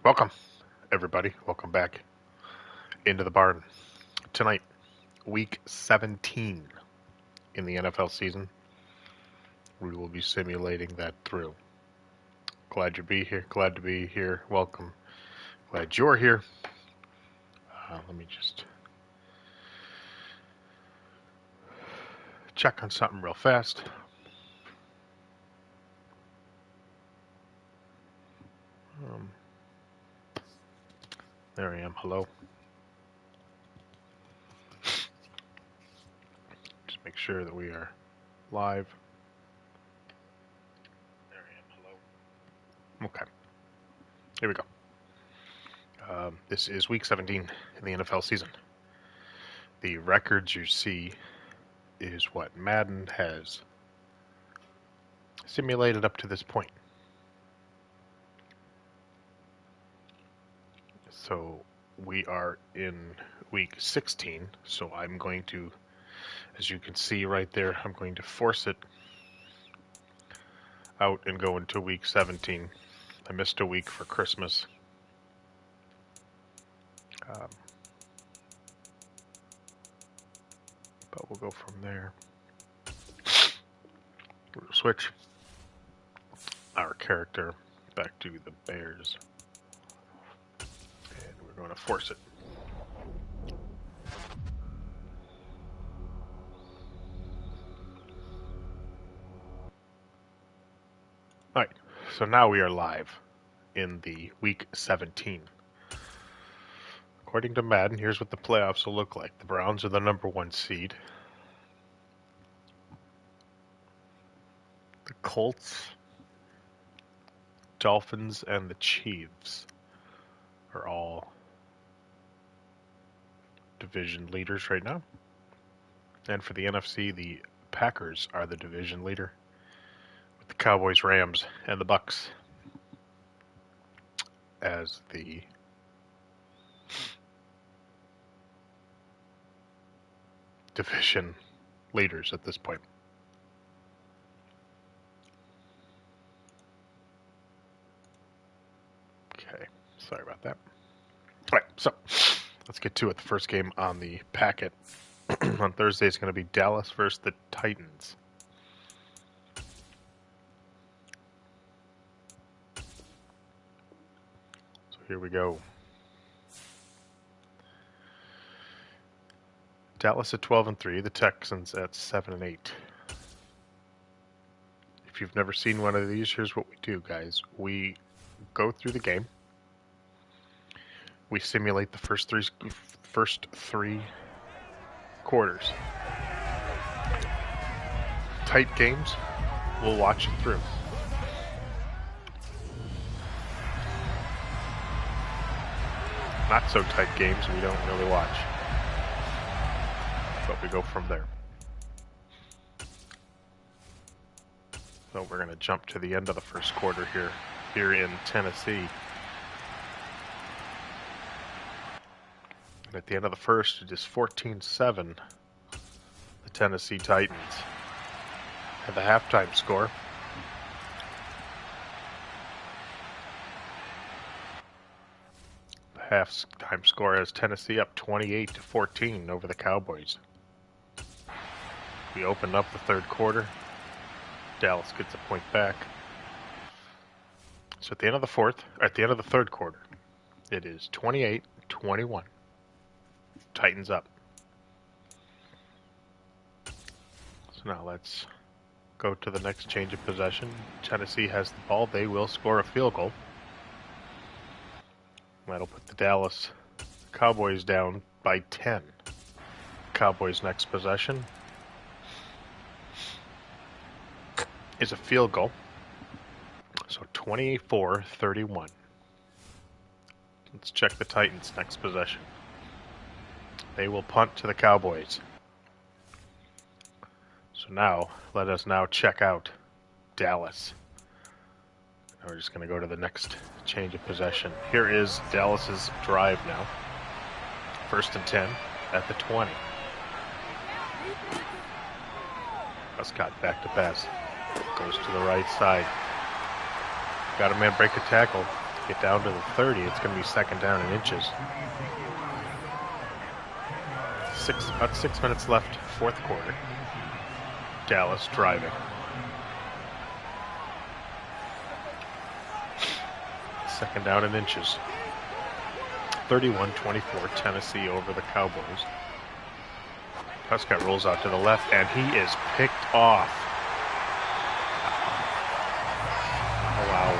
Welcome, everybody. Welcome back into the barn. Tonight, week 17 in the NFL season. We will be simulating that through. Glad to be here. Welcome. Glad you're here. Let me just check on something real fast. There I am. Hello. Just make sure that we are live. There I am. Hello. Okay. Here we go. This is week 17 in the NFL season. The records you see is what Madden has simulated up to this point. So we are in week 16, so I'm going to, as you can see right there, I'm going to force it out and go into week 17. I missed a week for Christmas. But we'll go from there. We'll switch our character back to the Bears. And we're going to force it. Alright, so now we are live in the week 17. According to Madden, here's what the playoffs will look like. The Browns are the number 1 seed. The Colts, Dolphins, and the Chiefs are all division leaders right now. And for the NFC, the Packers are the division leader, with the Cowboys, Rams, and the Bucks as the division leaders at this point. Okay, sorry about that. All right, so let's get to it. The first game on the packet on Thursday is going to be Dallas versus the Titans. So here we go. Dallas at 12-3, the Texans at 7-8. If you've never seen one of these, here's what we do, guys. We go through the game. We simulate the first three quarters. Tight games, we'll watch it through. Not so tight games, we don't really watch. But we go from there. So we're going to jump to the end of the first quarter here in Tennessee. And at the end of the first, it is 14-7, the Tennessee Titans. And the halftime score, has Tennessee up 28-14 over the Cowboys. We open up the third quarter. Dallas gets a point back. So at the end of the third quarter, it is 28-21. Titans up. So now let's go to the next change of possession. Tennessee has the ball. They will score a field goal. That'll put the Dallas Cowboys down by 10. Cowboys' next possession is a field goal. So 24-31. Let's check the Titans' next possession. They will punt to the Cowboys. So now, let us now check out Dallas. We're just going to go to the next change of possession. Here is Dallas's drive now. 1st and 10 at the 20. Prescott back to pass. Goes to the right side. Got a man break a tackle. Get down to the 30. It's going to be second down and inches. About 6 minutes left, fourth quarter. Dallas driving. Second down and inches. 31-24, Tennessee over the Cowboys. Prescott rolls out to the left, and he is picked off. Wow.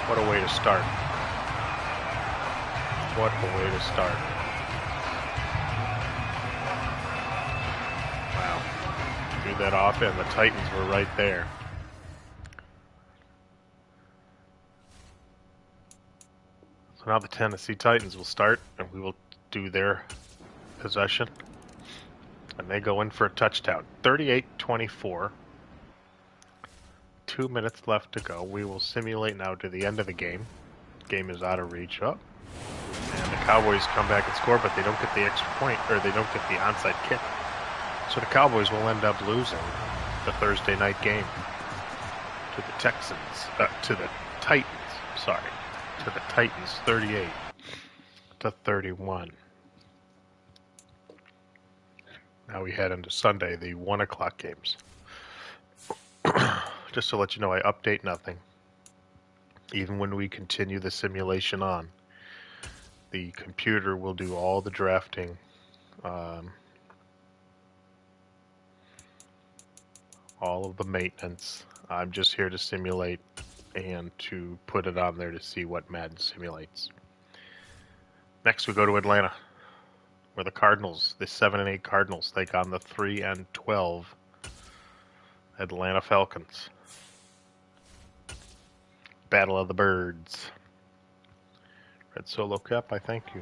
What a way to start. What a way to start. Wow. Threw that off, and the Titans were right there. So now the Tennessee Titans will start, and we will do their possession. And they go in for a touchdown. 38-24. 2 minutes left to go. We will simulate now to the end of the game. Game is out of reach. And the Cowboys come back and score, but they don't get the extra point, or they don't get the onside kick. So the Cowboys will end up losing the Thursday night game to the Titans, 38-31. Now we head into Sunday, the 1 o'clock games. Just to let you know, I update nothing. Even when we continue the simulation on, the computer will do all the drafting, all of the maintenance. I'm just here to simulate and to put it on there to see what Madden simulates. Next we go to Atlanta, where the Cardinals, the 7-8 Cardinals, take on the 3-12 Atlanta Falcons. Battle of the Birds. Red Solo Cup, I thank you.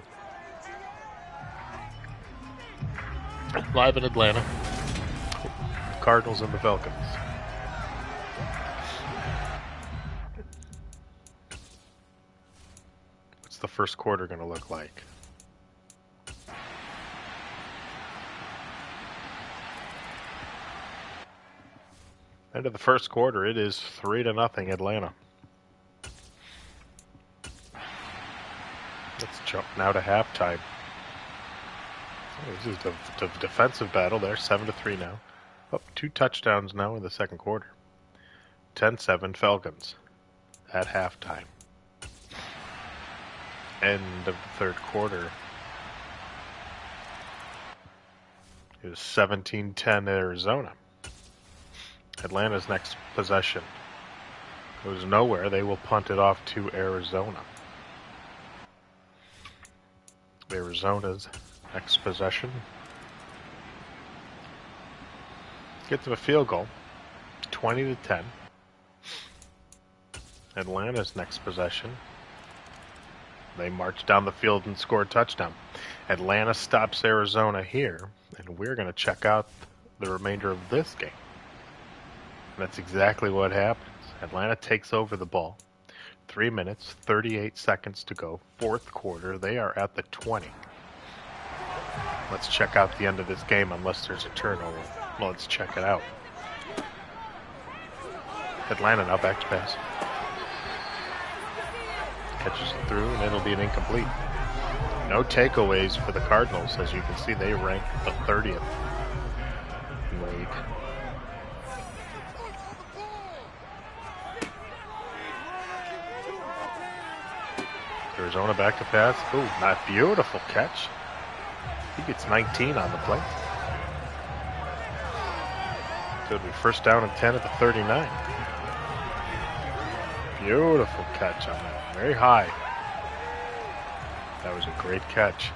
Live in Atlanta, Cardinals and the Falcons. What's the first quarter going to look like? End of the first quarter, it is 3-0 Atlanta. Let's jump now to halftime. This is the defensive battle there, 7-3 now. Up 2 touchdowns now in the second quarter. 10-7 Falcons at halftime. End of the third quarter. It was 17-10 Arizona. Atlanta's next possession goes nowhere. They will punt it off to Arizona. Arizona's next possession gets them a field goal, 20-10. Atlanta's next possession, they march down the field and score a touchdown. Atlanta stops Arizona here, and we're going to check out the remainder of this game. And that's exactly what happens. Atlanta takes over the ball. 3 minutes, 38 seconds to go. Fourth quarter, they are at the 20. Let's check out the end of this game unless there's a turnover. Well, let's check it out. Atlanta now back to pass. Catches it through, and it'll be an incomplete. No takeaways for the Cardinals. As you can see, they rank the 30th in the league. Arizona back to pass. Ooh, not beautiful catch. He gets 19 on the play. So it'll be first down and 10 at the 39. Beautiful catch on that. Very high. That was a great catch.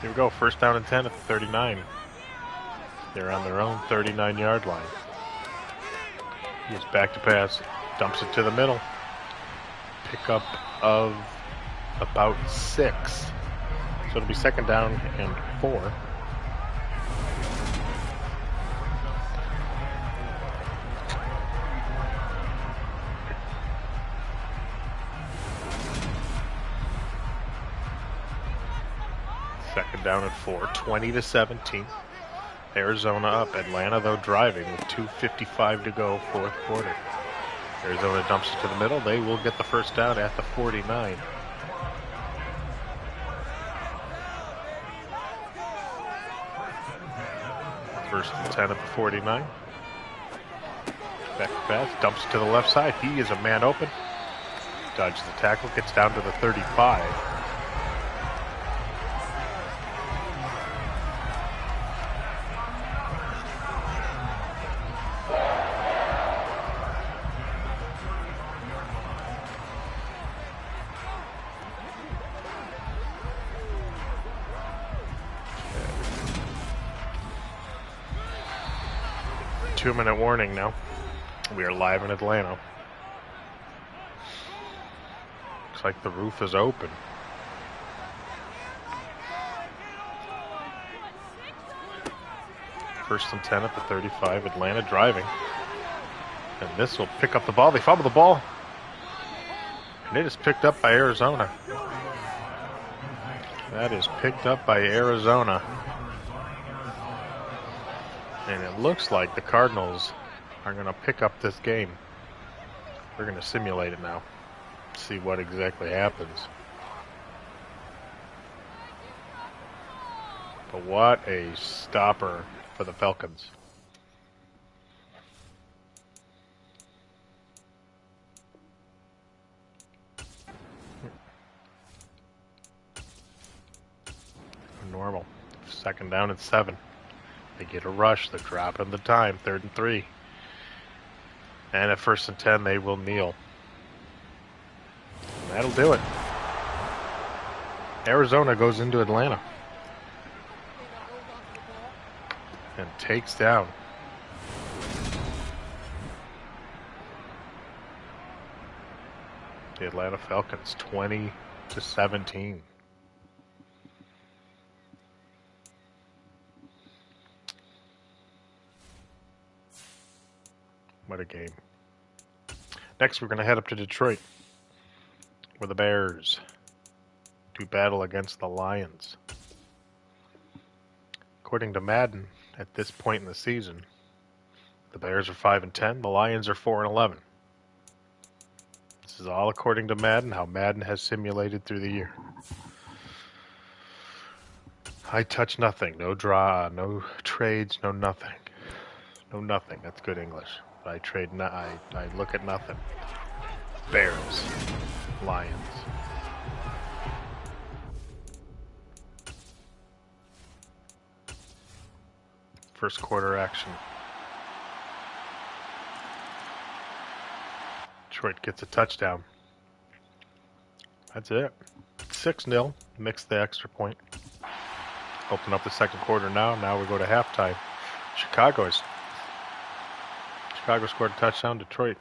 Here we go, first down and 10 at the 39. They're on their own 39-yard line. He's back to pass, dumps it to the middle. Pickup of about 6. So it'll be second down and 4. Second down and 4, 20-17. Arizona up. Atlanta, though, driving with 2:55 to go, fourth quarter. Arizona dumps it to the middle. They will get the first down at the 49. First and 10 at the 49. Back pass, dumps it to the left side. He is a man open. Dodges the tackle, gets down to the 35. Two-minute warning now. We are live in Atlanta. Looks like the roof is open. First and 10 at the 35. Atlanta driving. And this will pick up the ball. They fumble the ball. And it is picked up by Arizona. That is picked up by Arizona. And it looks like the Cardinals are going to pick up this game. We're going to simulate it now. See what exactly happens. But what a stopper for the Falcons. Normal. Second down and 7. They get a rush. They're dropping the time. 3rd and 3. And at first and 10, they will kneel. And that'll do it. Arizona goes into Atlanta. And takes down the Atlanta Falcons 20-17. What a game. Next, we're going to head up to Detroit, where the Bears do battle against the Lions. According to Madden, at this point in the season, the Bears are 5-10, the Lions are 4-11. This is all according to Madden, how Madden has simulated through the year. I touch nothing, no draw, no trades, no nothing. No nothing, that's good English. I look at nothing. Bears, Lions. First quarter action. Detroit gets a touchdown. That's it. 6-0. Mix the extra point. Open up the second quarter now. Now we go to halftime. Chicago scored a touchdown. Detroit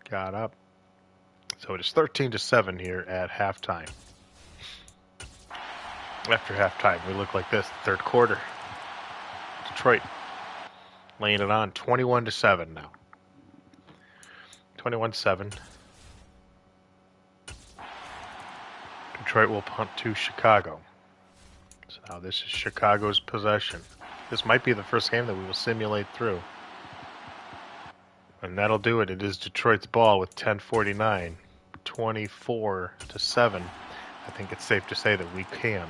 got up. So it is 13-7 here at halftime. After halftime, we look like this. Third quarter. Detroit laying it on 21-7 now. 21-7. Detroit will punt to Chicago. So now this is Chicago's possession. This might be the first game that we will simulate through. And that'll do it. It is Detroit's ball with 10:49, 24-7. I think it's safe to say that we can,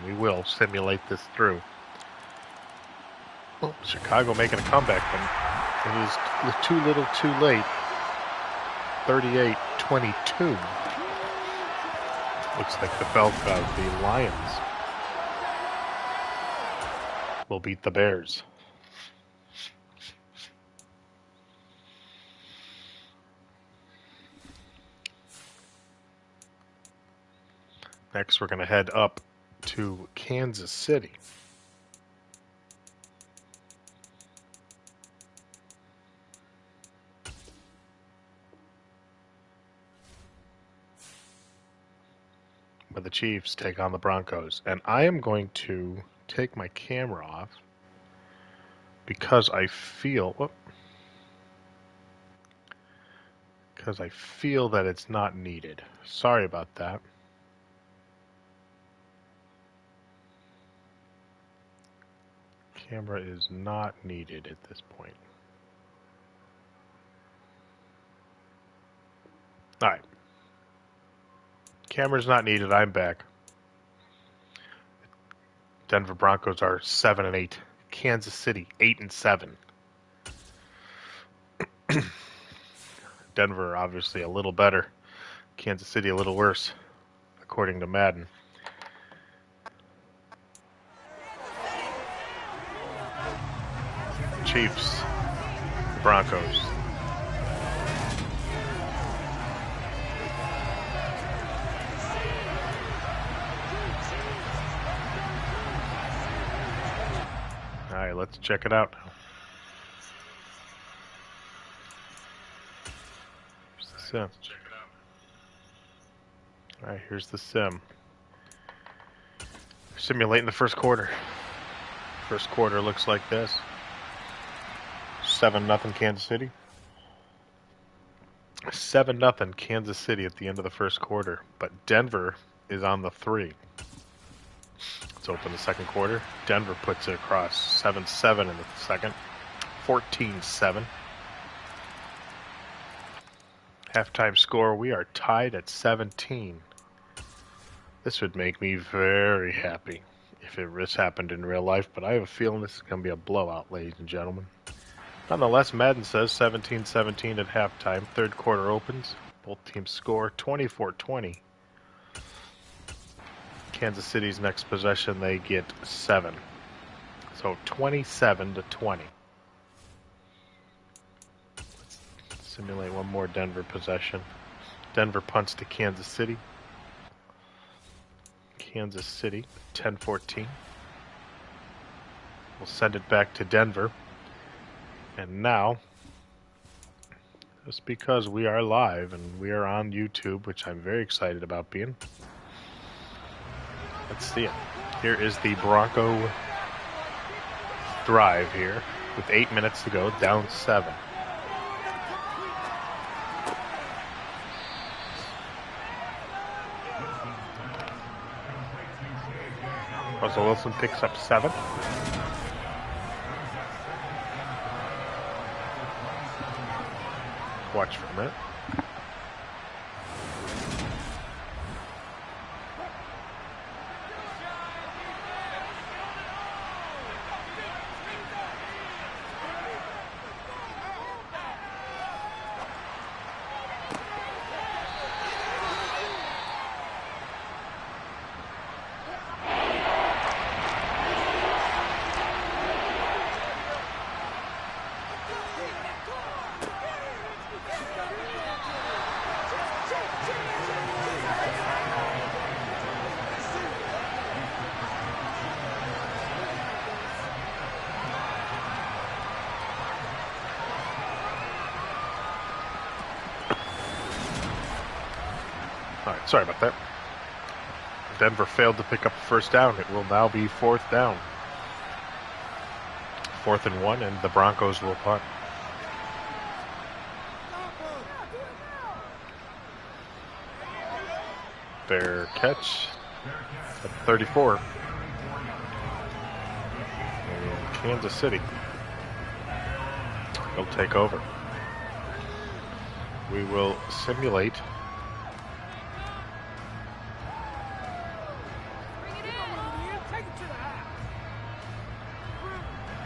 we will simulate this through. Oh, Chicago making a comeback, but it is too little too late. 38-22. Looks like the Lions will beat the Bears. Next, we're going to head up to Kansas City. Where the Chiefs take on the Broncos. And I am going to take my camera off because I feel that it's not needed. Sorry about that. Camera is not needed at this point. All right. Camera's not needed. I'm back. Denver Broncos are 7-8. Kansas City 8-7. Denver obviously a little better. Kansas City a little worse, according to Madden. Chiefs, Broncos. All right, let's check it out now. Here's the sim. All right, here's the sim. Simulating the first quarter. First quarter looks like this. 7-0 Kansas City. 7-0 Kansas City at the end of the first quarter. But Denver is on the 3. Let's open the second quarter. Denver puts it across 7-7 in the second. 14-7. Halftime score, we are tied at 17. This would make me very happy if this happened in real life, but I have a feeling this is going to be a blowout, ladies and gentlemen. Nonetheless, Madden says 17-17 at halftime. Third quarter opens. Both teams score 24-20. Kansas City's next possession, they get 7. So 27-20. Let's simulate one more Denver possession. Denver punts to Kansas City. Kansas City, 10-14. We'll send it back to Denver. And now, just because we are live and we are on YouTube, which I'm very excited about being, let's see it. Here is the Bronco drive here with 8 minutes to go, down 7. Russell Wilson picks up 7. Watch for a minute. Alright, sorry about that. Denver failed to pick up a first down. It will now be 4th down. 4th and 1, and the Broncos will punt. Fair catch at 34. And Kansas City will take over. We will simulate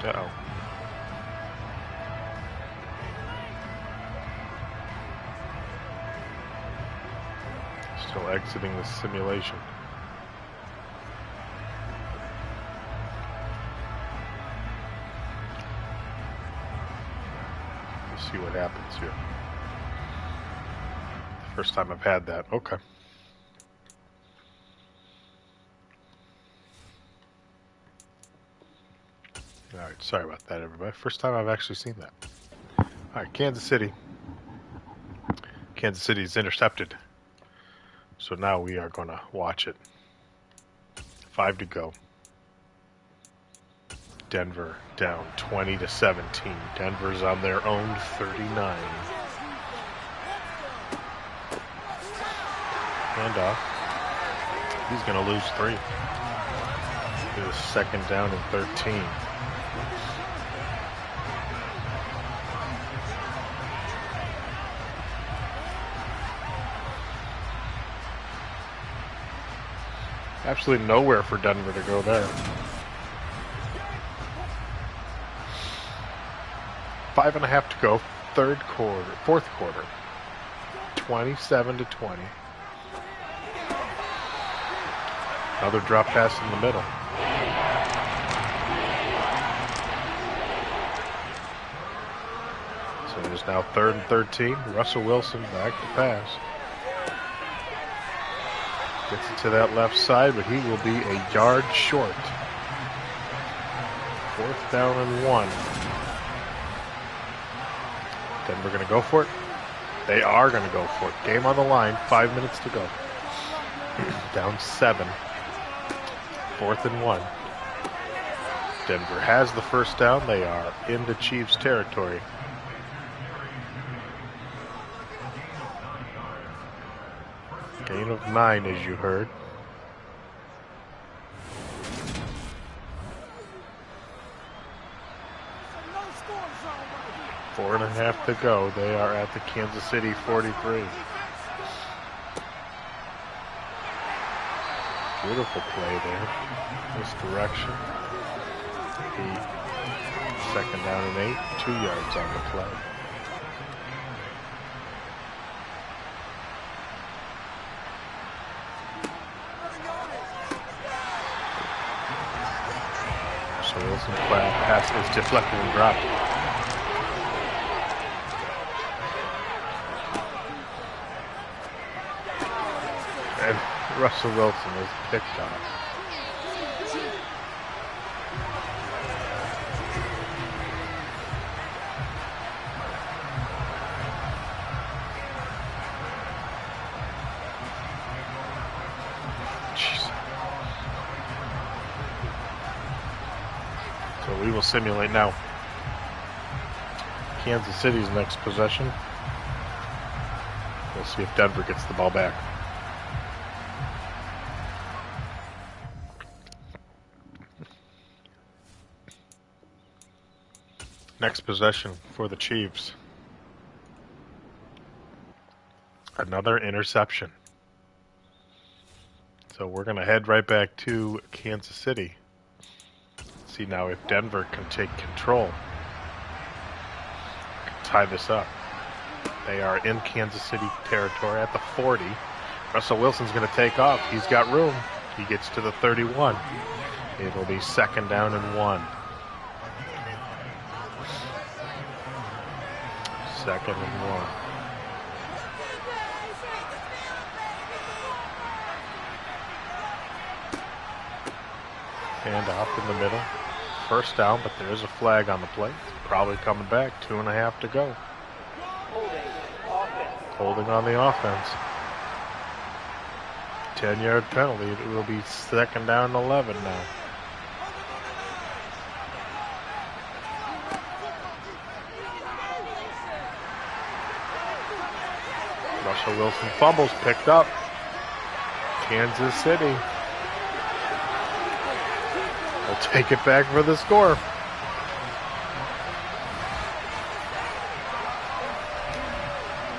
Uh-oh. Still exiting the simulation. Let's see what happens here. First time I've had that. Okay. Alright, sorry about that, everybody. First time I've actually seen that. Alright, Kansas City. Kansas City is intercepted. So now we are going to watch it. 5 to go. Denver down 20-17. Denver's on their own 39. Handoff. He's going to lose 3. It was 2nd down and 13. Absolutely nowhere for Denver to go there. 5.5 to go, fourth quarter. 27-20. Another drop pass in the middle. So it is now 3rd and 13. Russell Wilson back to pass. Gets it to that left side, but he will be a yard short. 4th down and 1. Denver going to go for it. They are going to go for it. Game on the line. 5 minutes to go. Down 7. 4th and 1. Denver has the first down. They are into Chiefs territory. Gain of 9, as you heard. Four and a half to go. They are at the Kansas City 43. Beautiful play there. Misdirection. Second down and 8. 2 yards on the play. So Wilson's pass is deflected and dropped. And Russell Wilson is picked off. So we will simulate now. Kansas City's next possession. We'll see if Denver gets the ball back. Next possession for the Chiefs. Another interception. So we're going to head right back to Kansas City. See now if Denver can take control. Can tie this up. They are in Kansas City territory at the 40. Russell Wilson's going to take off. He's got room. He gets to the 31. It'll be 2nd down and 1. 2nd and 1. And off in the middle. First down, but there is a flag on the play. Probably coming back. 2.5 to go. Holding on the offense. 10-yard penalty. It will be 2nd down and 11 now. Russell Wilson fumbles, picked up. Kansas City will take it back for the score.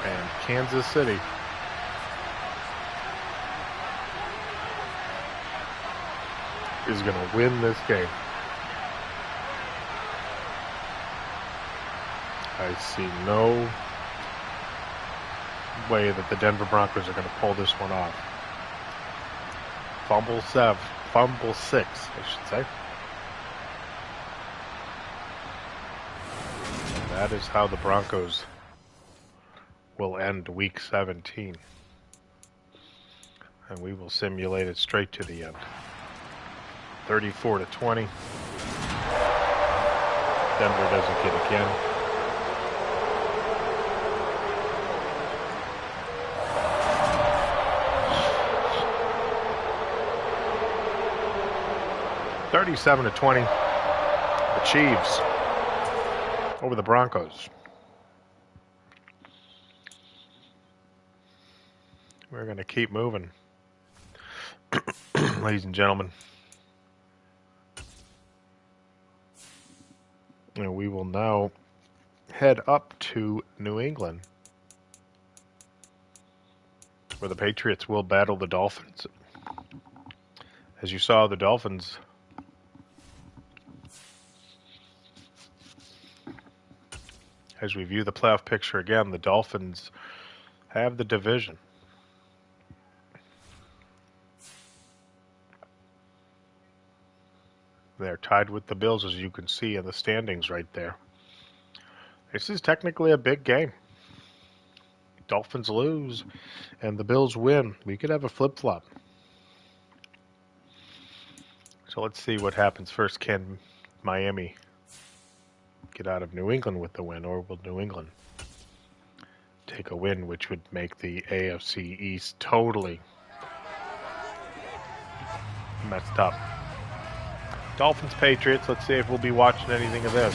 And Kansas City is going to win this game. I see no way that the Denver Broncos are going to pull this one off. Fumble 6, I should say. And that is how the Broncos will end Week 17. And we will simulate it straight to the end. 34-20. Denver doesn't get again. (37-20). The Chiefs over the Broncos. We're going to keep moving, ladies and gentlemen. And we will now head up to New England, where the Patriots will battle the Dolphins. As you saw, the Dolphins as we view the playoff picture again, the Dolphins have the division. They're tied with the Bills, as you can see in the standings right there. This is technically a big game. Dolphins lose and the Bills win. We could have a flip-flop. So let's see what happens first. Can Miami get out of New England with the win, or will New England take a win, which would make the AFC East totally messed up? Dolphins, Patriots. Let's see if we'll be watching anything of this.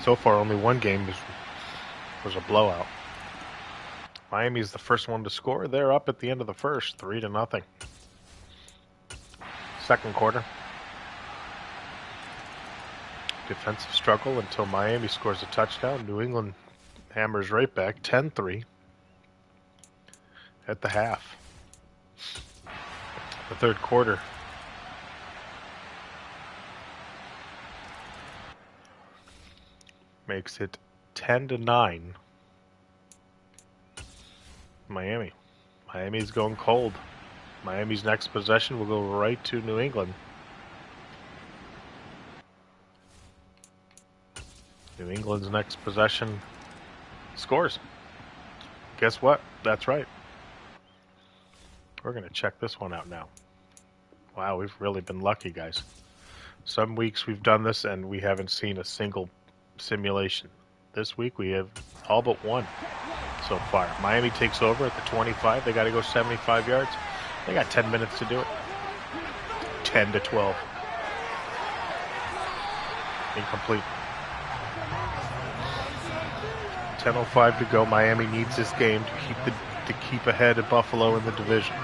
So far, only one game was a blowout. Miami's the first one to score. They're up at the end of the first, 3-0. Second quarter. Defensive struggle until Miami scores a touchdown. New England hammers right back, 10-3 at the half. The third quarter. Makes it 10-9. Miami. Miami's going cold. Miami's next possession will go right to New England. New England's next possession scores. Guess what? That's right. We're going to check this one out now. Wow, we've really been lucky, guys. Some weeks we've done this and we haven't seen a single simulation. This week we have all but one so far. Miami takes over at the 25. They got to go 75 yards. They got 10 minutes to do it. 10-12. Incomplete. 10:05 to go. Miami needs this game to keep ahead of Buffalo in the division.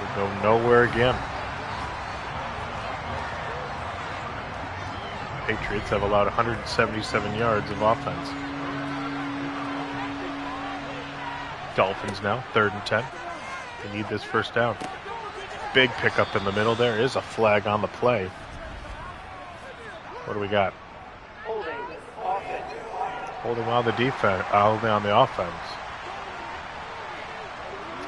We go nowhere again. Patriots have allowed 177 yards of offense. Dolphins now, 3rd and 10. They need this first down. Big pickup in the middle. There is a flag on the play. What do we got? Holding on the defense, holding on the offense.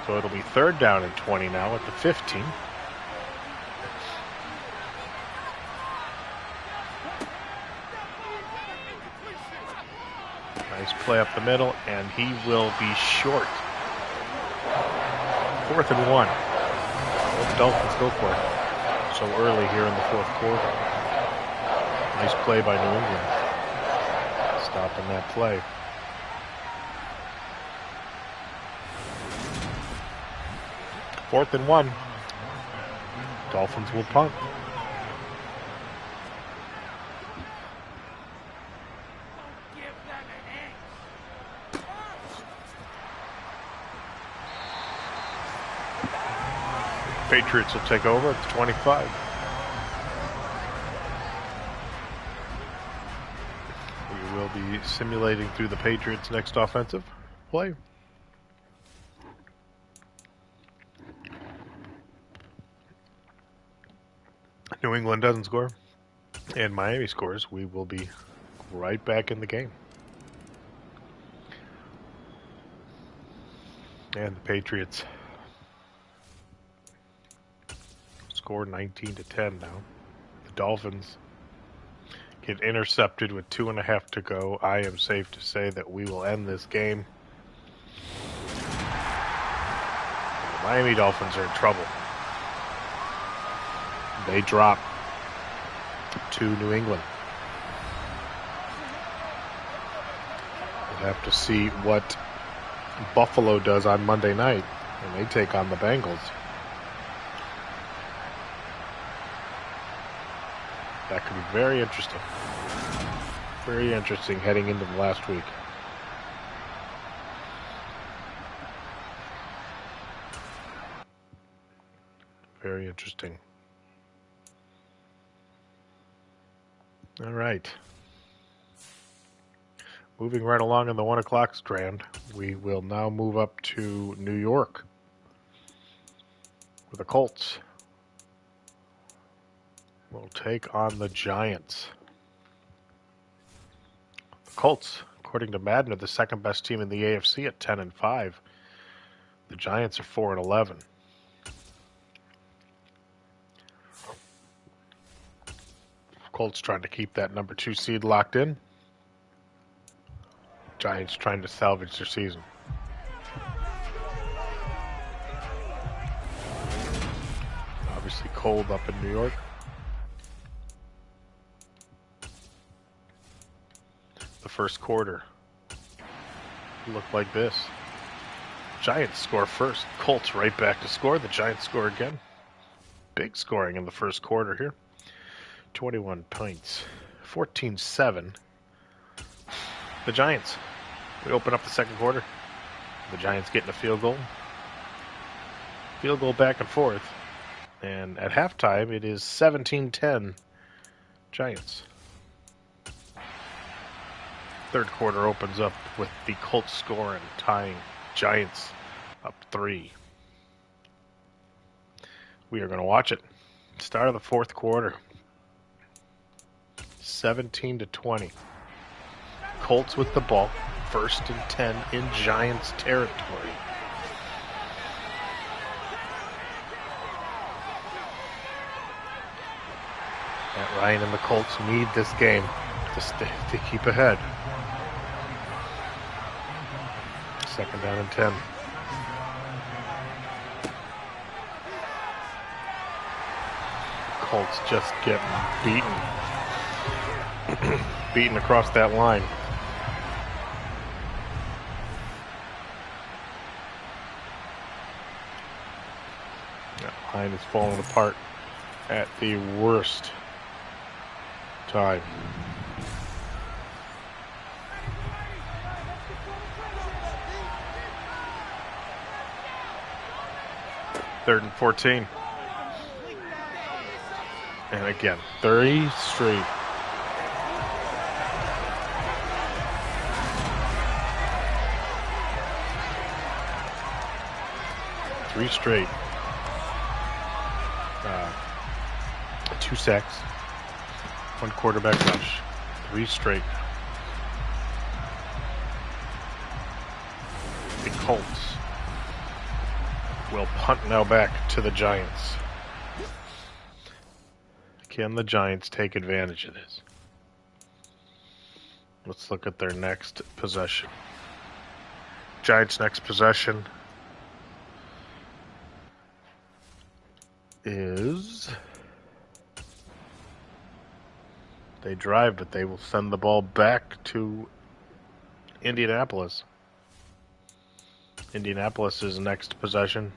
So it'll be 3rd down and 20 now at the 15. Nice play up the middle, and he will be short. 4th and 1. Let the Dolphins go for it. So early here in the 4th quarter. Nice play by New England. Stopping that play. Fourth and 1. Dolphins will punt. Patriots will take over at the 25. We will be simulating through the Patriots' next offensive play. New England doesn't score, and Miami scores. We will be right back in the game. And the Patriots score 19-10 now. The Dolphins get intercepted with 2.5 to go. I am safe to say that we will end this game. The Miami Dolphins are in trouble. They drop to New England. We'll have to see what Buffalo does on Monday night when they take on the Bengals. That could be very interesting. Very interesting heading into the last week. Very interesting. All right. Moving right along in the 1 o'clock strand, we will now move up to New York with the Colts. Will take on the Giants. The Colts, according to Madden, are the second best team in the AFC at 10-5. The Giants are 4-11. Colts trying to keep that number 2 seed locked in. Giants trying to salvage their season. Obviously cold up in New York. The first quarter looked like this. Giants score first. Colts right back to score. The Giants score again. Big scoring in the first quarter here. 21 points. 14-7. The Giants. We open up the second quarter. The Giants getting a field goal. Field goal back and forth. And at halftime, it is 17-10 Giants. Third quarter opens up with the Colts scoring, tying Giants up 3. We are going to watch it. Start of the fourth quarter. 17-20. Colts with the ball. 1st and 10 in Giants territory. Matt Ryan and the Colts need this game to keep ahead. 2nd down and 10. Colts just get beaten. Beaten across that line. That line is falling apart at the worst time. Third and 14. And again, 30 straight. Three straight. 2 sacks. 1 quarterback rush. 3 straight. The Colts will punt now back to the Giants. Can the Giants take advantage of this? Let's look at their next possession. Giants' next possession is... They drive, but they will send the ball back to Indianapolis. Indianapolis' next possession.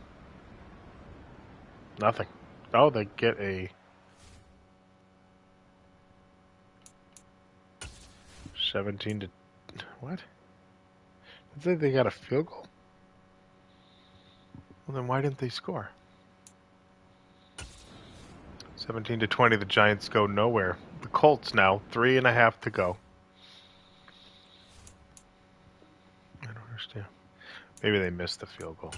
Nothing. Oh, they get a 17 to what? Did they got a field goal? Well, then why didn't they score? 17-20, the Giants go nowhere. The Colts now, 3.5 to go. I don't understand. Maybe they missed the field goal.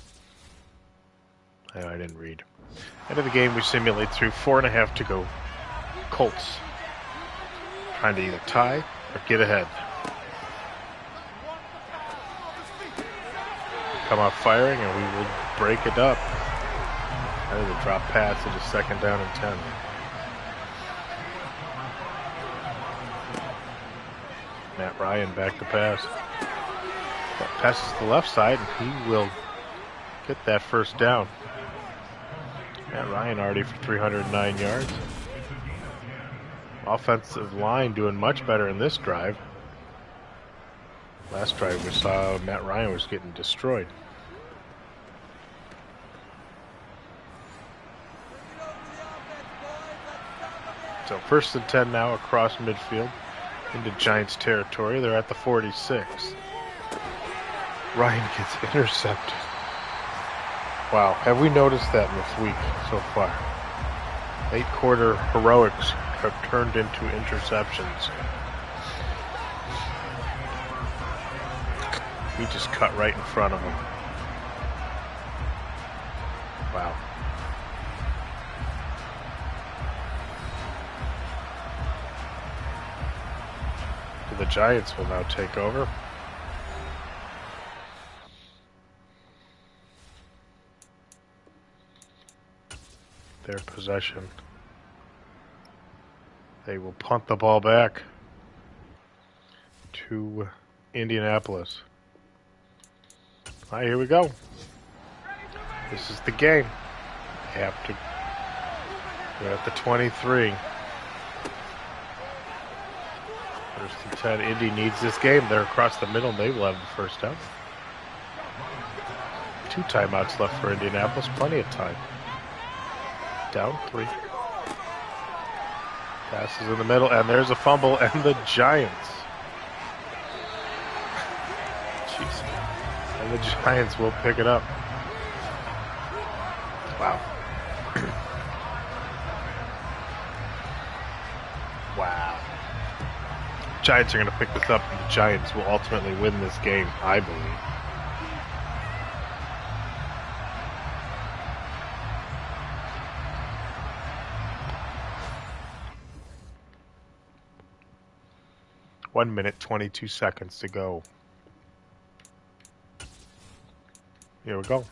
I didn't read. End of the game, we simulate through 4.5 to go. Colts trying to either tie or get ahead. Come out firing, and we will break it up. That is a drop pass. It is 2nd down and 10. Matt Ryan back to pass. Passes to the left side, and he will get that 1st down. Matt Ryan already for 309 yards. Offensive line doing much better in this drive. Last drive we saw Matt Ryan was getting destroyed. So 1st and 10 now across midfield into Giants territory. They're at the 46. Ryan gets intercepted. Wow, have we noticed that in this week so far? 8-quarter heroics have turned into interceptions. We just cut right in front of them. Wow. The Giants will now take over. Their possession. They will punt the ball back to Indianapolis. All right, here we go. This is the game. We're at the 23. First and 10. Indy needs this game. They're across the middle, and they will have the first down. 2 timeouts left for Indianapolis. Plenty of time. Down 3. Passes in the middle, and there's a fumble, and the Giants. Jeez. And the Giants will pick it up. Wow. Wow. Giants are going to pick this up, and the Giants will ultimately win this game, I believe. One minute, 22 seconds to go. Here we go.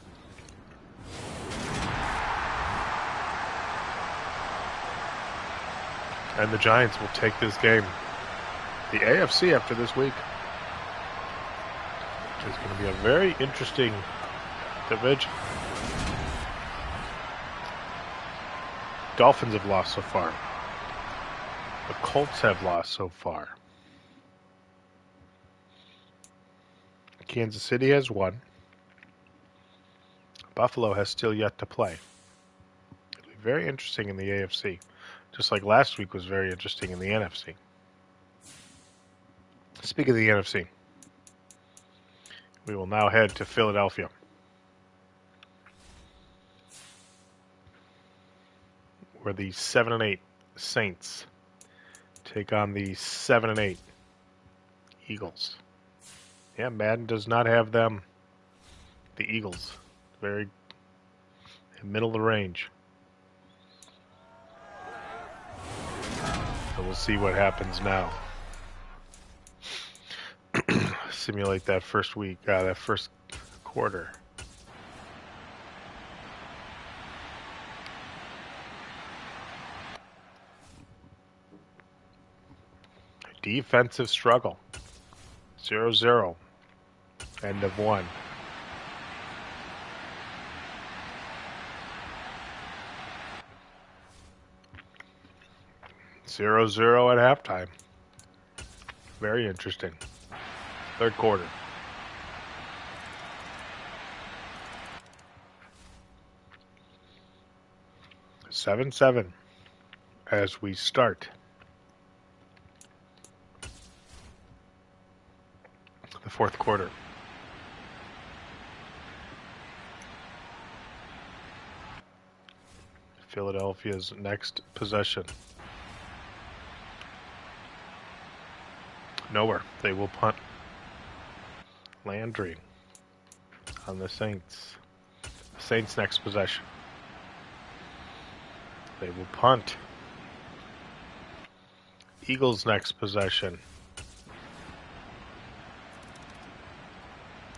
And the Giants will take this game. The AFC after this week is going to be a very interesting division. Dolphins have lost so far. The Colts have lost so far. Kansas City has won. Buffalo has still yet to play. It'll be very interesting in the AFC. Just like last week was very interesting in the NFC. Speaking of the NFC, we will now head to Philadelphia. Where the 7-8 Saints take on the 7-8 Eagles. Yeah, Madden does not have them, the Eagles. Very middle of the range. So we'll see what happens now. Simulate that first week, that first quarter. Defensive struggle. 0-0. End of 1. Zero at halftime. Very interesting. Third quarter. 7-7 as we start the fourth quarter. Philadelphia's next possession. Nowhere. They will punt. Landry on the Saints. Saints' next possession. They will punt. Eagles' next possession.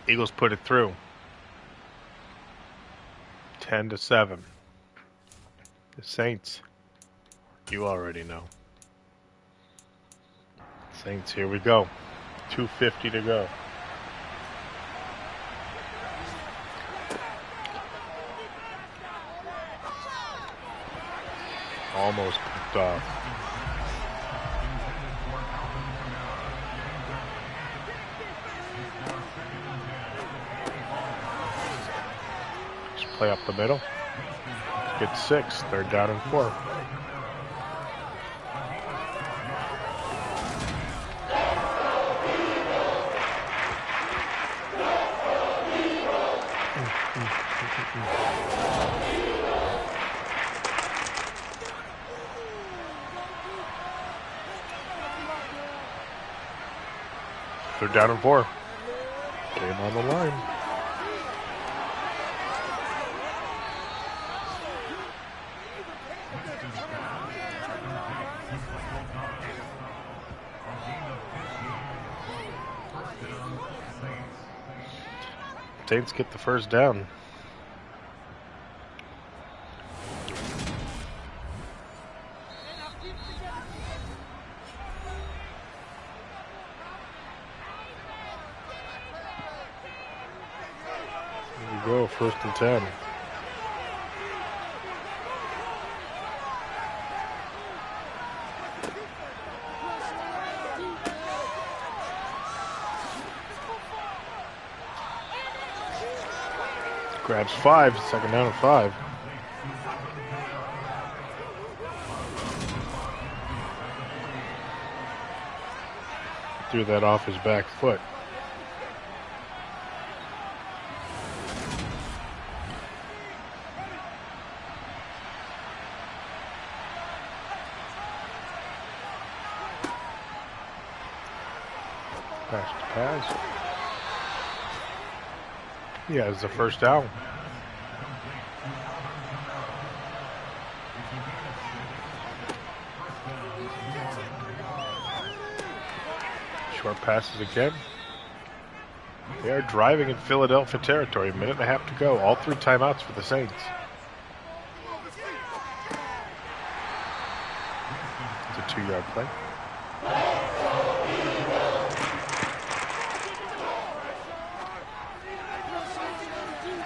Eagles put it through. 10-7. The Saints, you already know. Saints, here we go. 2:50 to go. Almost picked off. Just play up the middle. Get 6. 3rd down and 4. They're down and 4. Game on the line. Saints get the first down. Here we go, 1st and 10. Grabs 5, 2nd down and 5. Threw that off his back foot. Pass. Yeah, it's the 1st down. Short passes again. They are driving in Philadelphia territory. 1.5 to go. All 3 timeouts for the Saints. It's a 2-yard play.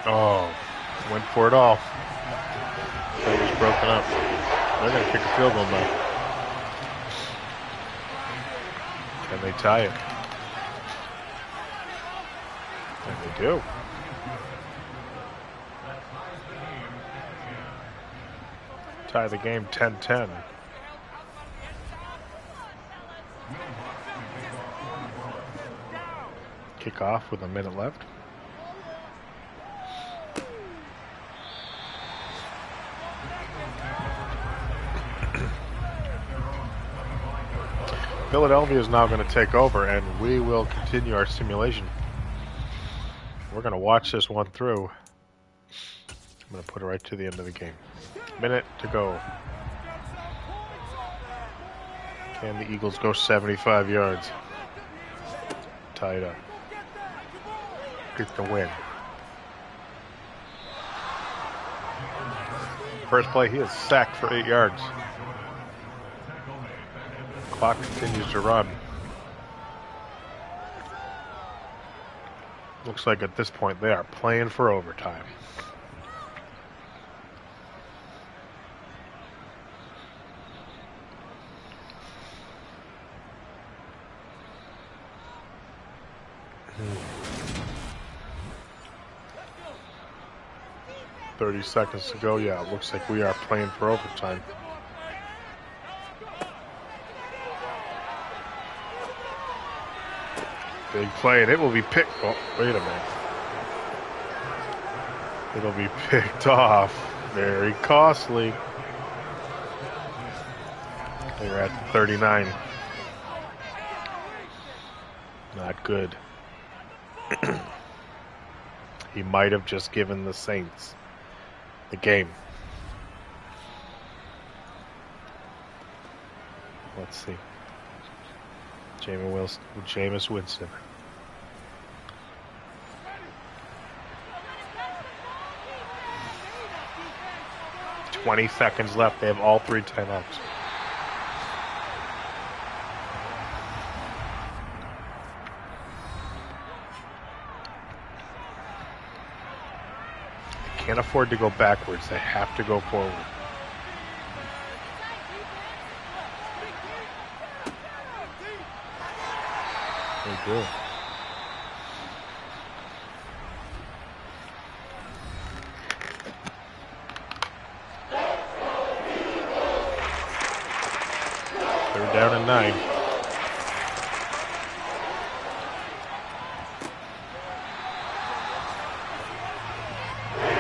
Oh, went for it all. It was broken up. They're going to kick a field goal now. Can they tie it? And they do. Tie the game 10-10. Kick off with a minute left. Philadelphia is now going to take over, and we will continue our simulation. We're going to watch this one through. I'm going to put it right to the end of the game. Minute to go. Can the Eagles go 75 yards? Tie it up. Get the win. First play, he is sacked for 8 yards. Clock continues to run. Looks like at this point they are playing for overtime. Hmm. 30 seconds to go. Yeah, it looks like we are playing for overtime. Big play, and it will be picked. Oh, wait a minute. It'll be picked off. Very costly. They're at 39. Not good. He might have just given the Saints the game. Let's see. Jameis Winston. 20 seconds left. They have all 3 timeouts. They can't afford to go backwards. They have to go forward. They do. They're down at 9.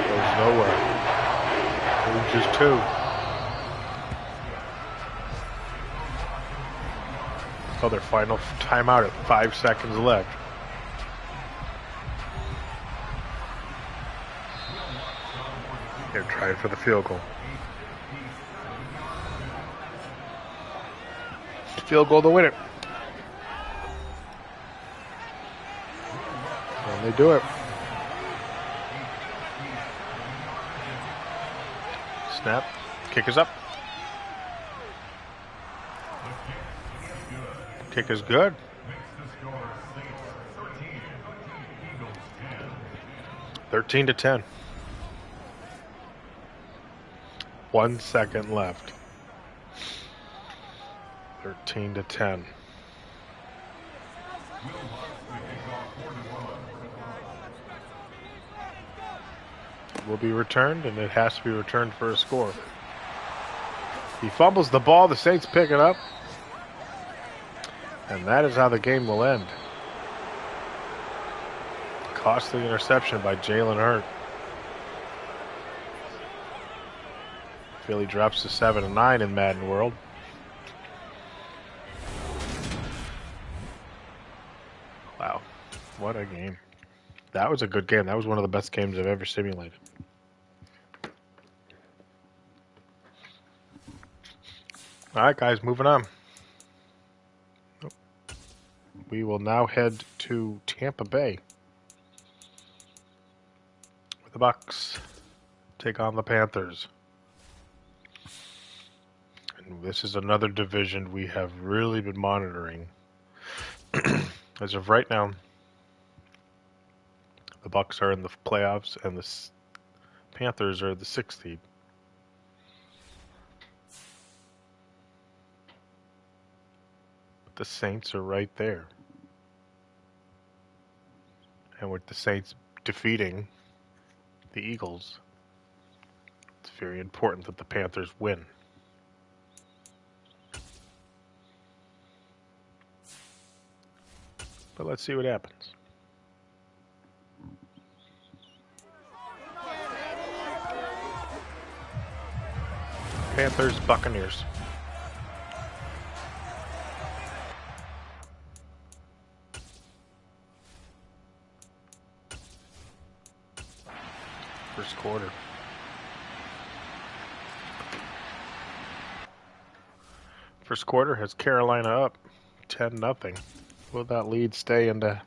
Goes nowhere. Just 2. Oh, their final timeout at 5 seconds left. They're trying for the field goal. Field goal to win it. And they do it. Snap. Kick is up. Kick is good. Thirteen to 10. 1 second left. 13 to 10. Will be returned, and it has to be returned for a score. He fumbles the ball. The Saints pick it up. And that is how the game will end. Costly interception by Jalen Hurt. Philly drops to 7-9 in Madden World. Wow, what a game. That was a good game. That was one of the best games I've ever simulated. All right, guys, moving on. We will now head to Tampa Bay, where the Bucs take on the Panthers. And this is another division we have really been monitoring. As of right now, the Bucs are in the playoffs, and the Panthers are the 6th seed. But the Saints are right there. And with the Saints defeating the Eagles, it's very important that the Panthers win. But let's see what happens. Panthers, Buccaneers. First quarter. First quarter has Carolina up 10-0. Will that lead stay into?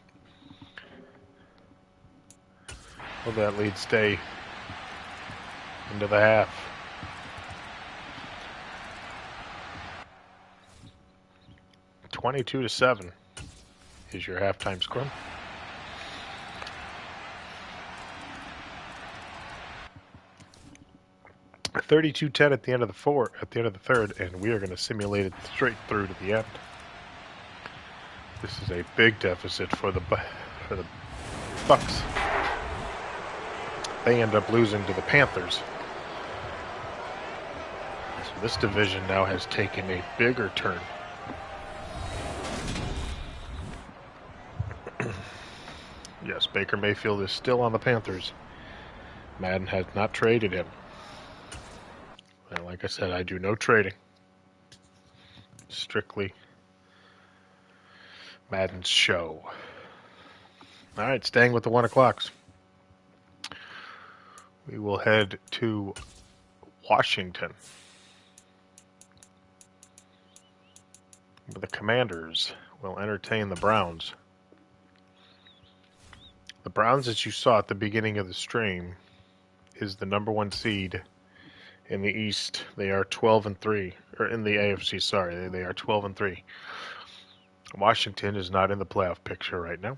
Will that lead stay into the half? (22-7) is your halftime score. (32-10) at the end of the third, and we are going to simulate it straight through to the end. This is a big deficit for the Bucs. They end up losing to the Panthers. So this division now has taken a bigger turn. Yes, Baker Mayfield is still on the Panthers. Madden has not traded him. And like I said, I do no trading. Strictly Madden's show. All right, staying with the 1 o'clocks. We will head to Washington, where the Commanders will entertain the Browns. The Browns, as you saw at the beginning of the stream, is the #1 seed in the East. They are 12-3, or in the AFC. Sorry, they are 12-3. Washington is not in the playoff picture right now.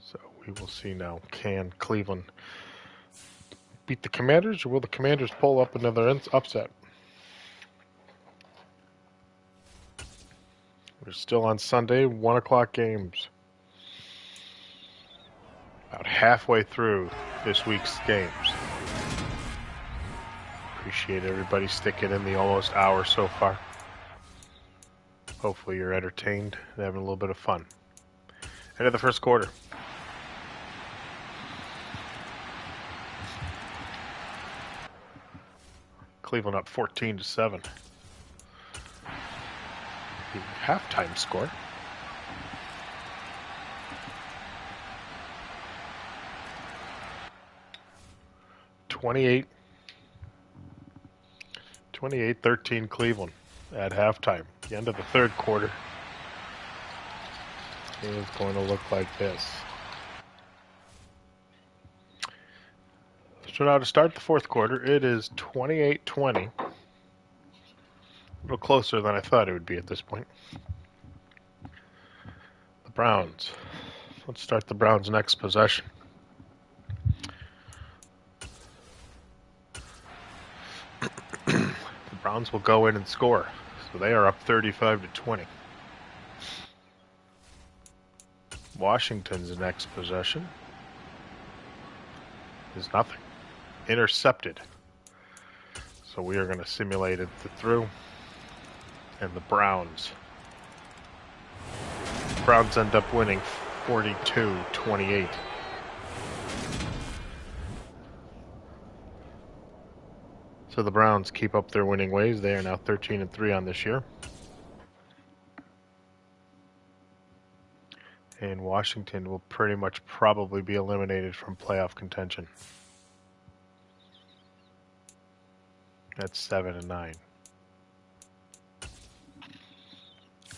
So we will see now. Can Cleveland beat the Commanders, or will the Commanders pull up another upset? We're still on Sunday, 1 o'clock games. About halfway through this week's games. Appreciate everybody sticking in the almost hour so far. Hopefully you're entertained and having a little bit of fun. End of the first quarter. Cleveland up 14-7. The halftime score. (28-13) Cleveland at halftime. The end of the third quarter is going to look like this. So now to start the fourth quarter, it is 28-20. A little closer than I thought it would be at this point. The Browns. Let's start the Browns' next possession. The Browns will go in and score. So they are up 35-20. Washington's next possession is nothing. Intercepted. So we are going to simulate it through. And the Browns end up winning 42-28. So the Browns keep up their winning ways. They are now 13-3 on this year. And Washington will pretty much probably be eliminated from playoff contention. That's 7-9.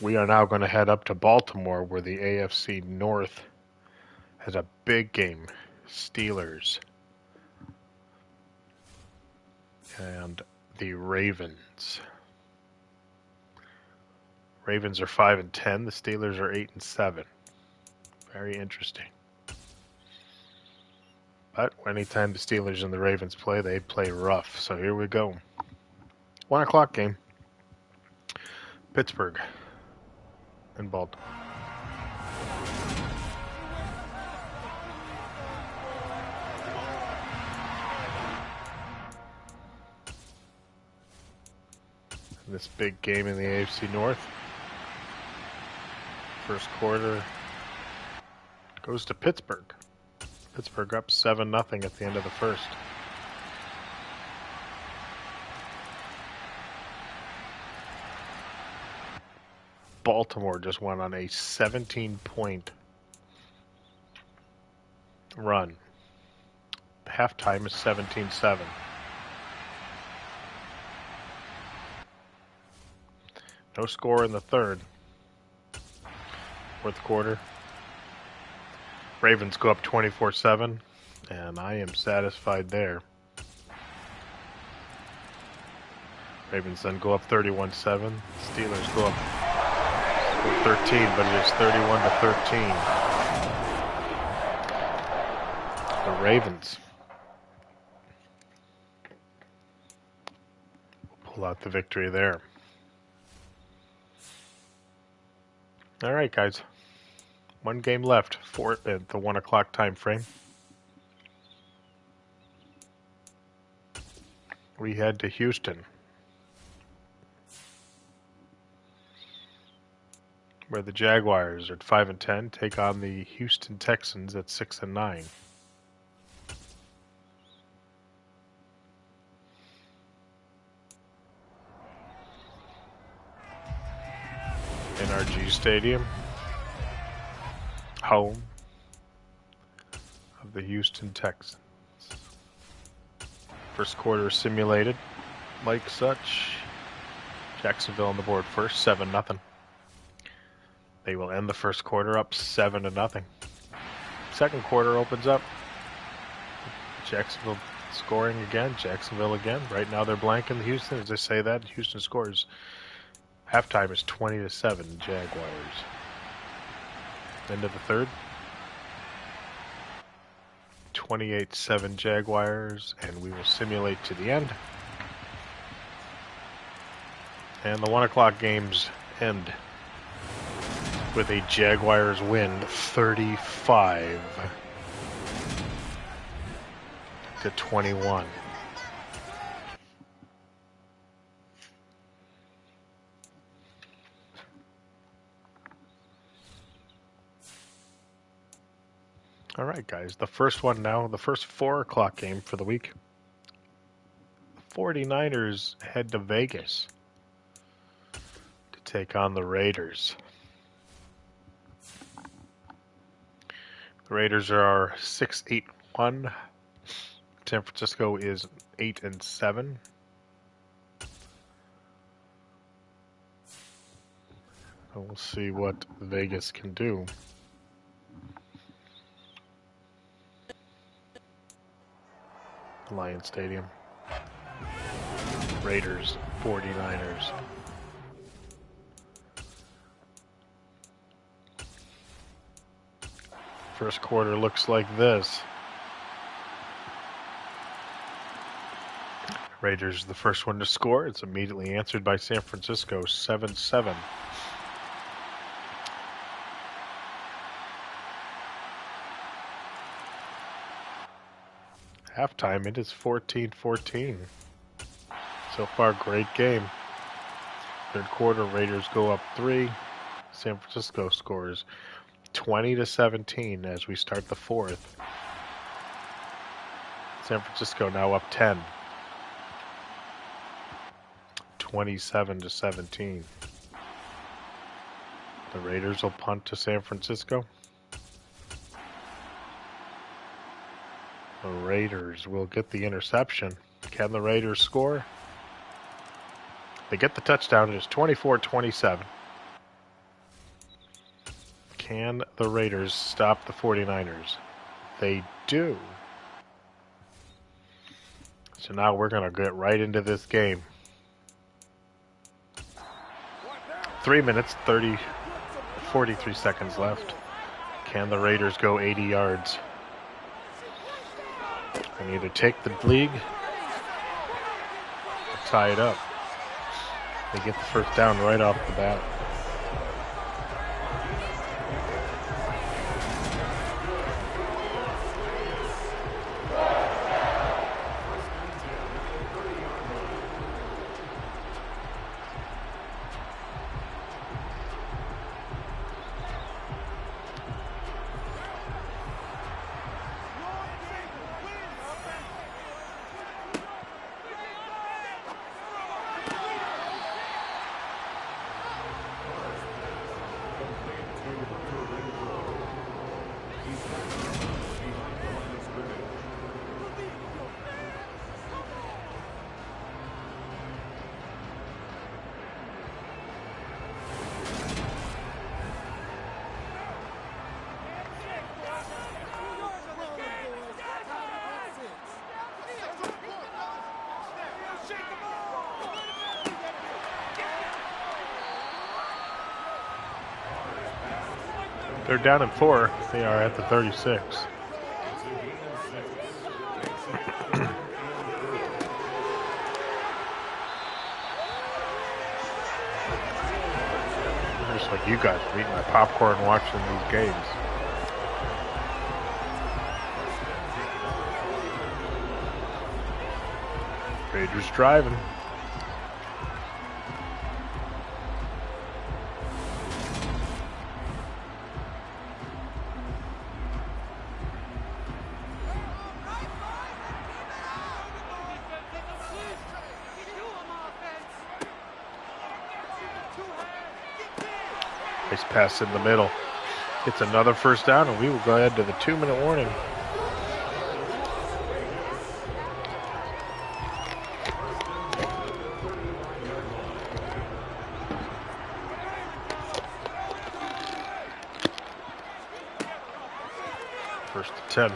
We are now going to head up to Baltimore, where the AFC North has a big game. Steelers and the Ravens. Ravens are 5-10. The Steelers are 8-7. Very interesting. But anytime the Steelers and the Ravens play, they play rough. So here we go. 1 o'clock game. Pittsburgh and Baltimore. This big game in the AFC North. First quarter goes to Pittsburgh. Pittsburgh up 7-0 at the end of the first. Baltimore just went on a 17-point run. Halftime is 17-7. No score in the third. Fourth quarter. Ravens go up 24-7, and I am satisfied there. Ravens then go up 31-7. Steelers go up 13, but it is 31-13. The Ravens pull out the victory there. All right, guys. One game left for at the 1 o'clock time frame. We head to Houston, where the Jaguars are at 5-10 take on the Houston Texans at 6-9. NRG Stadium, home of the Houston Texans. First quarter simulated like such. Jacksonville on the board first, 7-0. They will end the first quarter up 7-0. Second quarter opens up. Jacksonville scoring again. Jacksonville again. Right now they're blanking Houston. As I say that, Houston scores. Halftime is 20-7 Jaguars. End of the third. 28-7 Jaguars, and we will simulate to the end. And the 1 o'clock games end with a Jaguars win 35-21. All right, guys. The first one now, the first 4 o'clock game for the week. 49ers head to Vegas to take on the Raiders. The Raiders are 6-8-1. San Francisco is 8-7. We'll see what Vegas can do. Lion Stadium. Raiders, 49ers. First quarter looks like this. Raiders the first one to score. It's immediately answered by San Francisco, 7-7. Halftime, it is 14-14. So far, great game. Third quarter, Raiders go up 3. San Francisco scores 20-17 as we start the fourth. San Francisco now up 10. 27-17. The Raiders will punt to San Francisco. The Raiders will get the interception. Can the Raiders score? They get the touchdown. It is 24-27. Can the Raiders stop the 49ers? They do. So now we're going to get right into this game. 3 minutes, 43 seconds left. Can the Raiders go 80 yards? And either take the lead or tie it up. They get the first down right off the bat. They're down at 4. They are at the 36. Just like you guys, I'm eating my popcorn and watching these games. Raiders driving. Nice pass in the middle. It's another first down, and we will go ahead to the 2-minute warning. First and 10.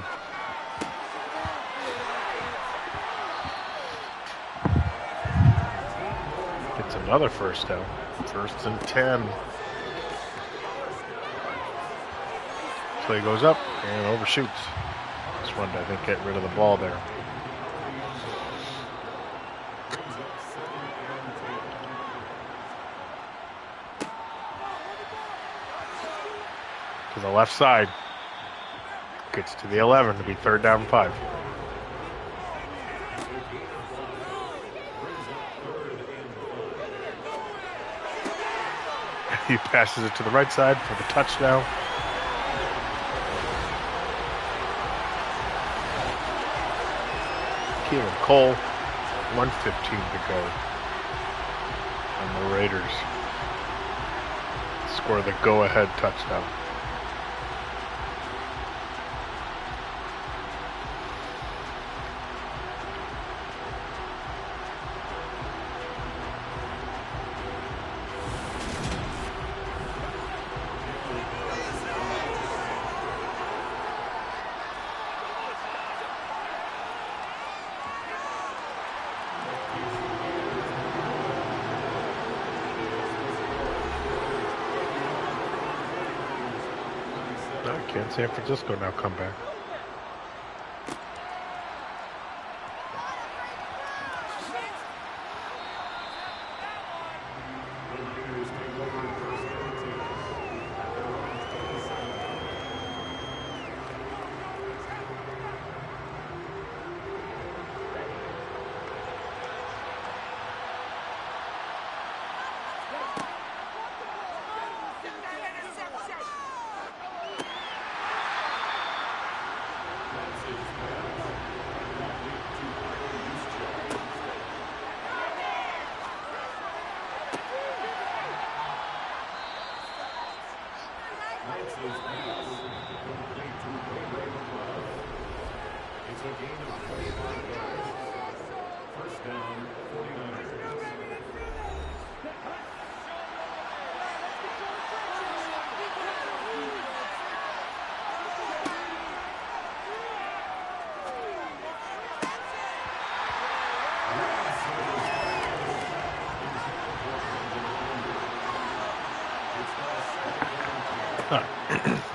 It's another first down. First and 10. Play goes up and overshoots. Just wanted to, I think, get rid of the ball there. To the left side. Gets to the 11 to be 3rd down and 5. He passes it to the right side for the touchdown. Keelan Cole 1:15 to go. And the Raiders score the go-ahead touchdown. Can San Francisco now come back?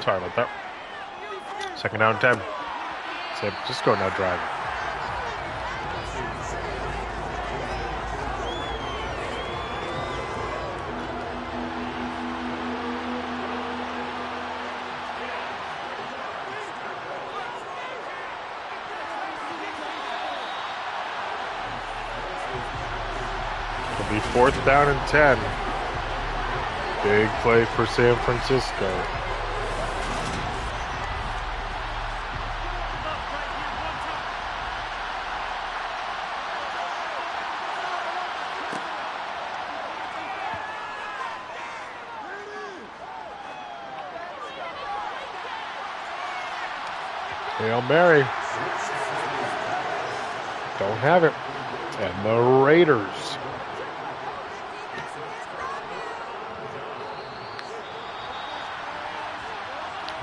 Sorry about that. 2nd down 10. San Francisco now driving. It'll be 4th down and 10. Big play for San Francisco. Hail Mary. Don't have it. And the Raiders.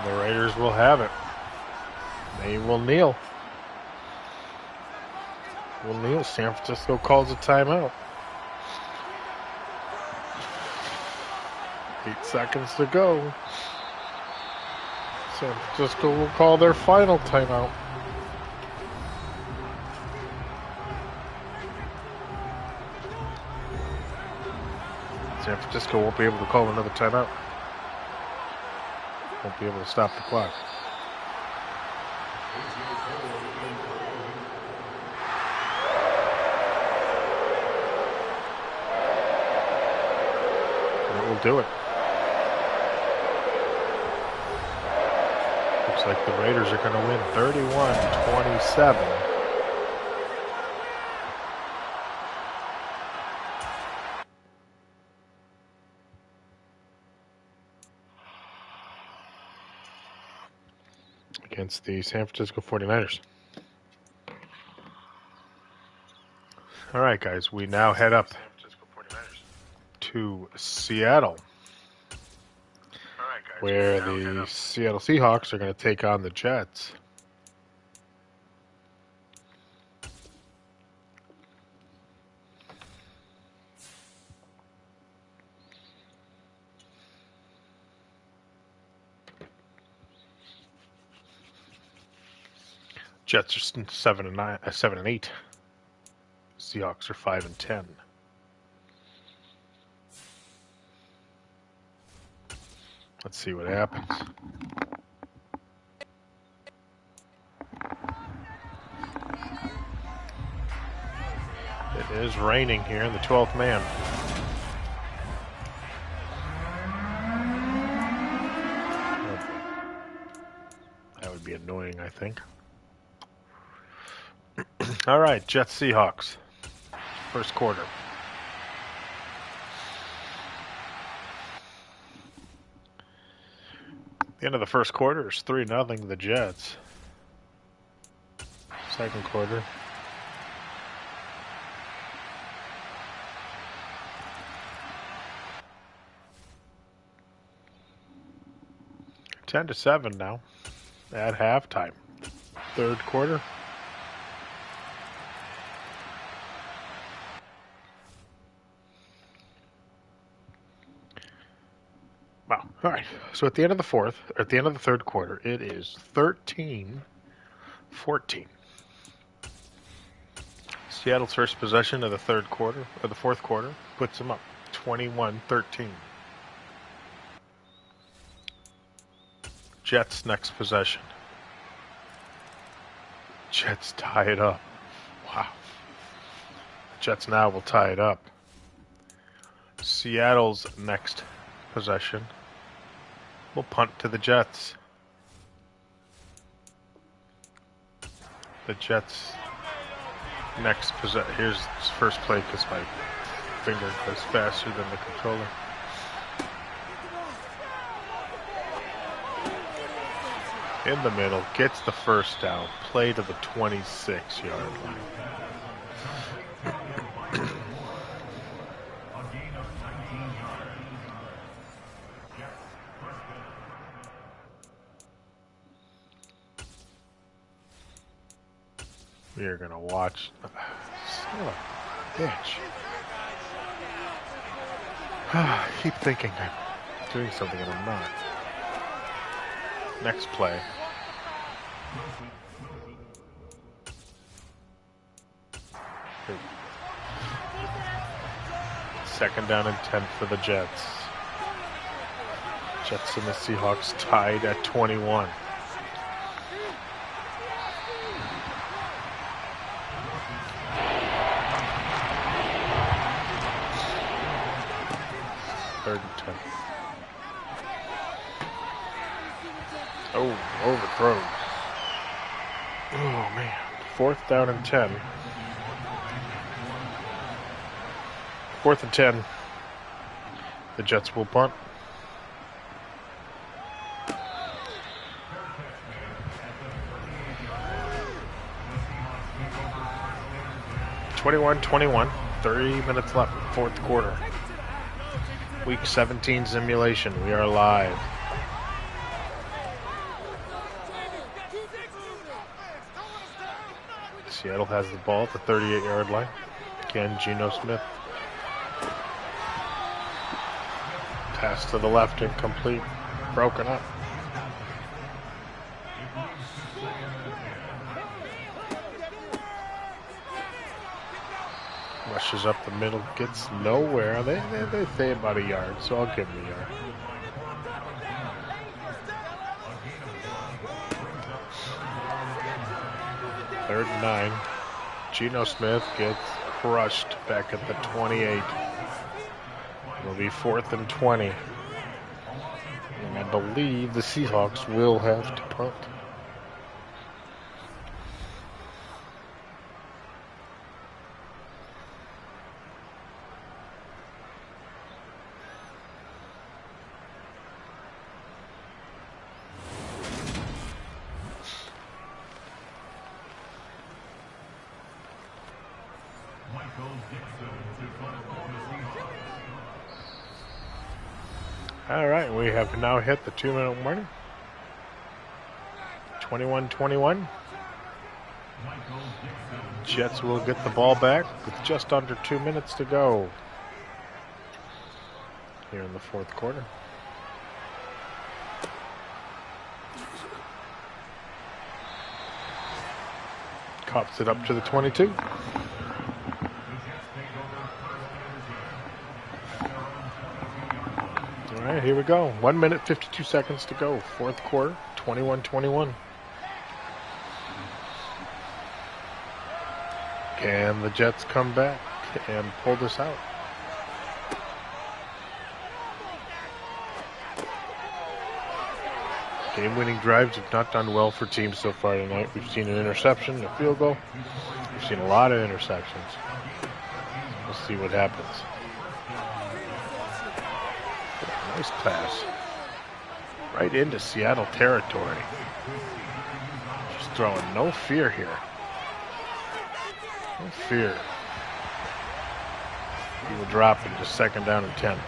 The Raiders will have it. They will kneel. San Francisco calls a timeout. 8 seconds to go. San Francisco will call their final timeout. San Francisco won't be able to call another timeout. Won't be able to stop the clock. And it will do it. Looks like the Raiders are going to win 31-27. Against the San Francisco 49ers. All right, guys, we now head up to Seattle, where the Seattle Seahawks are going to take on the Jets. Jets are 7-8. Seahawks are 5-10. Let's see what happens. It is raining here in the 12th man. That would be annoying, I think. All right, Jets Seahawks. first quarter. The end of the first quarter is 3-0 the Jets. Second quarter. Ten to 7 now at halftime. Third quarter. Wow. All right. So at the end of the third quarter, it is 13-14. Seattle's first possession of the fourth quarter, puts them up 21-13. Jets next possession. Jets tie it up. Wow. Jets now will tie it up. Seattle's next possession will punt to the Jets. The Jets next possession. Here's first play because my finger goes faster than the controller. In the middle, gets the first down, play to the 26-yard line. We are going to watch. Son of a bitch. I keep thinking I'm doing something and I'm not. Next play. Second down and 10 for the Jets. Jets and the Seahawks tied at 21. Third and 10. Oh, overthrows. Oh, man. Fourth down and 10. Fourth and 10. The Jets will punt. (21-21). 30 minutes left, fourth quarter. Week 17 simulation. We are live. Seattle has the ball at the 38-yard line. Again, Geno Smith. Pass to the left, incomplete. Broken up. Rushes up the middle, gets nowhere. They say about a yard, so I'll give him a yard. Third and 9. Geno Smith gets crushed back at the 28. It'll be 4th and 20. And I believe the Seahawks will have to punt. All right, we have now hit the 2-minute warning. 21-21. Jets will get the ball back with just under 2 minutes to go here in the fourth quarter. Cops it up to the 22. All right, here we go. 1 minute, 52 seconds to go. Fourth quarter, 21-21. Can the Jets come back and pull this out? Game-winning drives have not done well for teams so far tonight. We've seen an interception, a field goal. We've seen a lot of interceptions. We'll see what happens. Nice pass. Right into Seattle territory. Just throwing no fear here. No fear. He will drop into 2nd down and 10.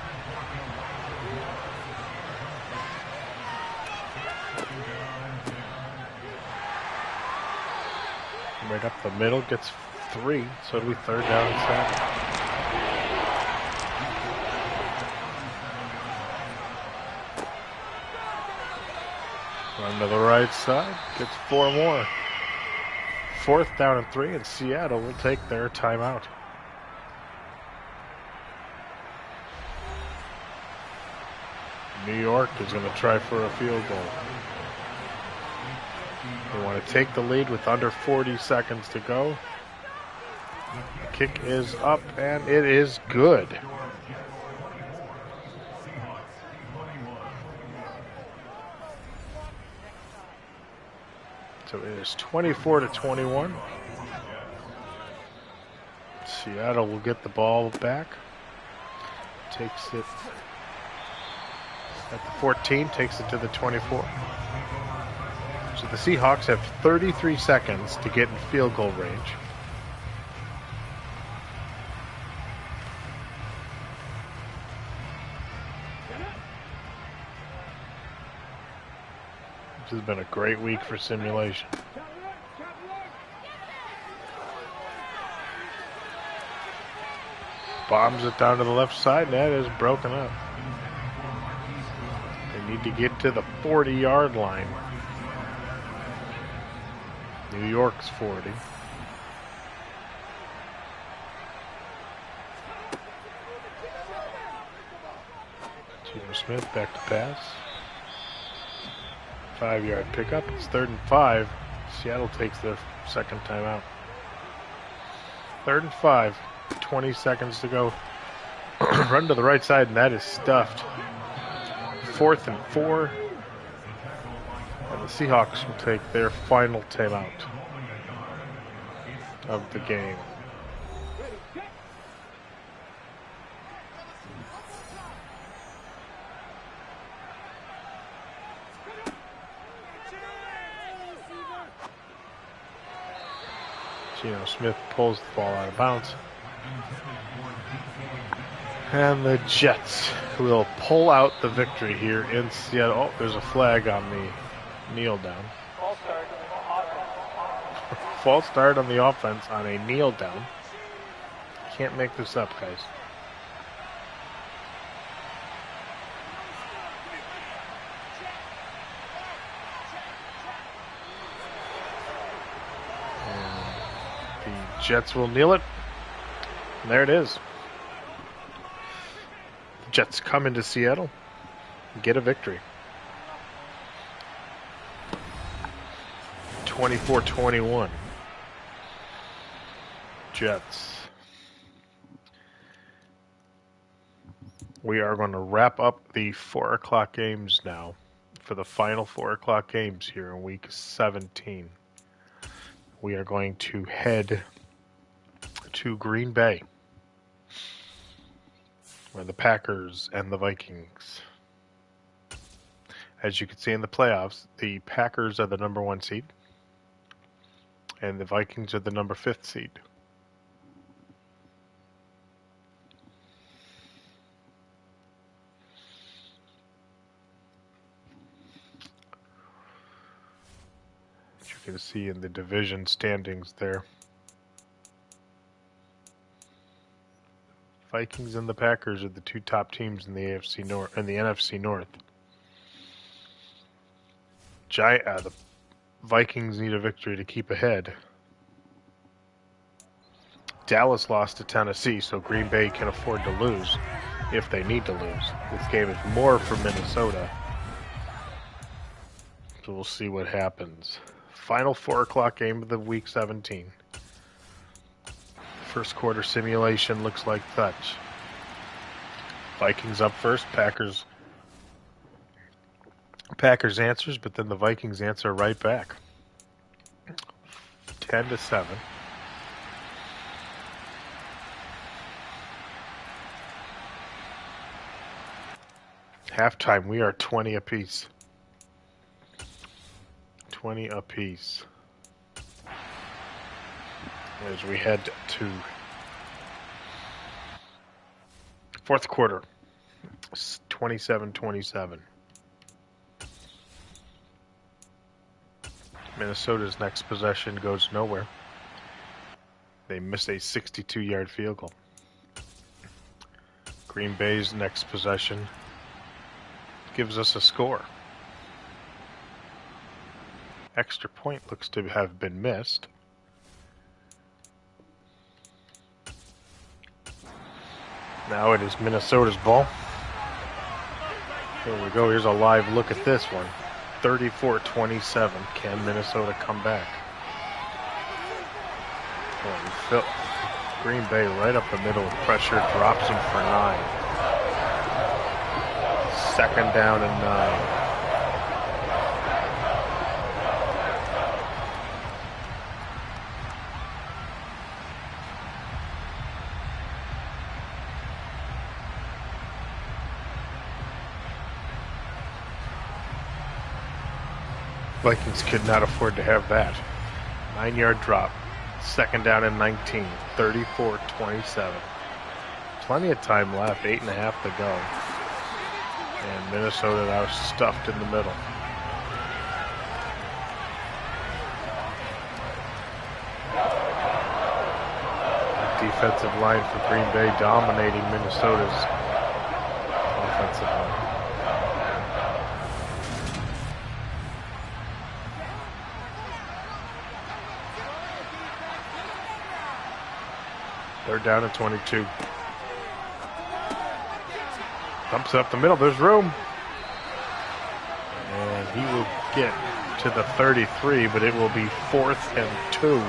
Right up the middle, gets 3, so it'll be 3rd down and 7. Run to the right side, gets 4 more. 4th down and 3, and Seattle will take their timeout. New York is going to try for a field goal. They want to take the lead with under 40 seconds to go. The kick is up, and it is good. So it is 24-21. Seattle will get the ball back. Takes it at the 14, takes it to the 24. So the Seahawks have 33 seconds to get in field goal range. This has been a great week for simulation. Bombs it down to the left side, and that is broken up. They need to get to the 40-yard line. New York's 40. Geno Smith back to pass. 5-yard pickup. It's 3rd and 5. Seattle takes their 2nd timeout. 3rd and 5. 20 seconds to go. Run to the right side, and that is stuffed. 4th and 4. And the Seahawks will take their final timeout of the game. Geno Smith pulls the ball out of bounds. And the Jets will pull out the victory here in Seattle. Oh, there's a flag on the kneel down. False start on the offense on a kneel down. Can't make this up, guys. And the Jets will kneel it. And there it is. The Jets come into Seattle and get a victory. 24-21. Jets. We are going to wrap up the 4 o'clock games now for the final 4 o'clock games here in week 17. We are going to head to Green Bay, where the Packers and the Vikings. As you can see in the playoffs, the Packers are the number 1 seed, and the Vikings are the number 5th seed. As you can see in the division standings there, Vikings and the Packers are the 2 top teams in the AFC North and the NFC North. The Vikings need a victory to keep ahead. Dallas lost to Tennessee, so Green Bay can afford to lose if they need to lose. This game is more for Minnesota. So we'll see what happens. Final 4 o'clock game of the week 17. First quarter simulation looks like such. Vikings up first. Packers answers, but then the Vikings answer right back. 10-7. Halftime, we are 20 apiece. 20 apiece. As we head to fourth quarter, 27-27. Minnesota's next possession goes nowhere. They miss a 62-yard field goal. Green Bay's next possession gives us a score. Extra point looks to have been missed. Now it is Minnesota's ball. Here we go. Here's a live look at this one. 34-27. Can Minnesota come back? Green Bay right up the middle. Pressure drops him for 9. Second down and 9. Vikings could not afford to have that. 9-yard drop. Second down and 19. 34-27. Plenty of time left. 8.5 to go. And Minnesota now stuffed in the middle. Defensive line for Green Bay dominating Minnesota's offensive line. Third down and 22. Dumps up the middle. There's room. And he will get to the 33, but it will be 4th and 2.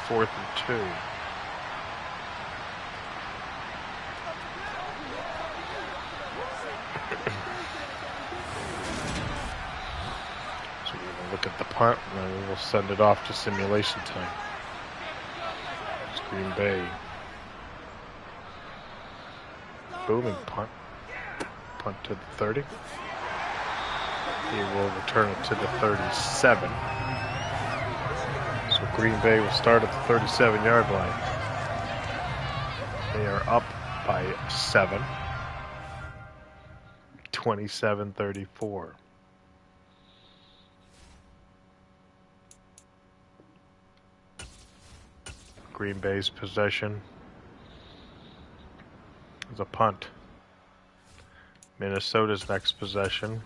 Fourth and 2. Look at the punt, and then we will send it off to simulation time. It's Green Bay. Booming punt. Punt to the 30. He will return it to the 37. So Green Bay will start at the 37-yard line. They are up by 7. 27-34. Green Bay's possession is a punt. Minnesota's next possession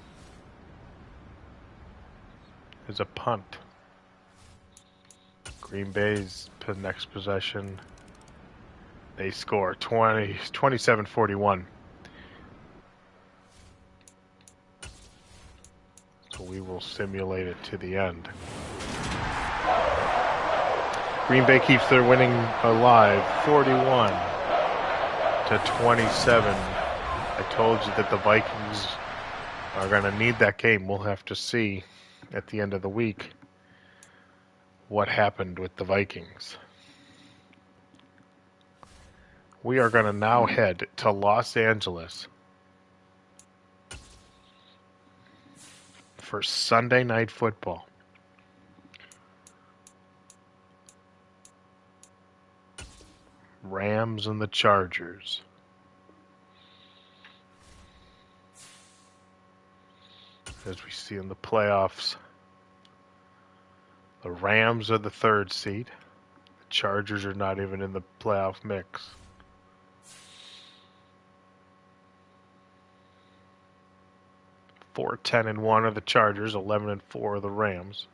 is a punt. Green Bay's next possession, they score 27-41. So we will simulate it to the end. Green Bay keeps their winning alive, 41-27. I told you that the Vikings are going to need that game. We'll have to see at the end of the week what happened with the Vikings. We are going to now head to Los Angeles for Sunday Night Football. Rams and the Chargers. As we see in the playoffs, the Rams are the 3rd seed. The Chargers are not even in the playoff mix. Four, 10-1 are the Chargers. 11-4 are the Rams.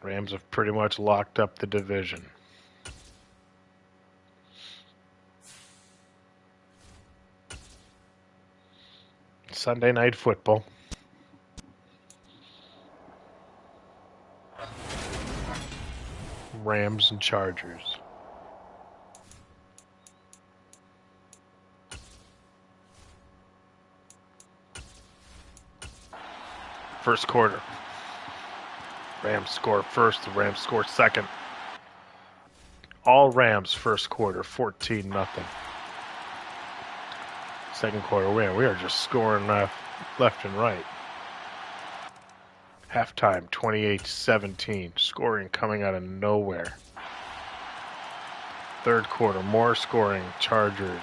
Rams have pretty much locked up the division. Sunday Night Football. Rams and Chargers. First quarter. Rams score first, the Rams score second. All Rams first quarter, 14-0. Second quarter, we are just scoring left and right. Halftime, 28-17. Scoring coming out of nowhere. Third quarter, more scoring. Chargers.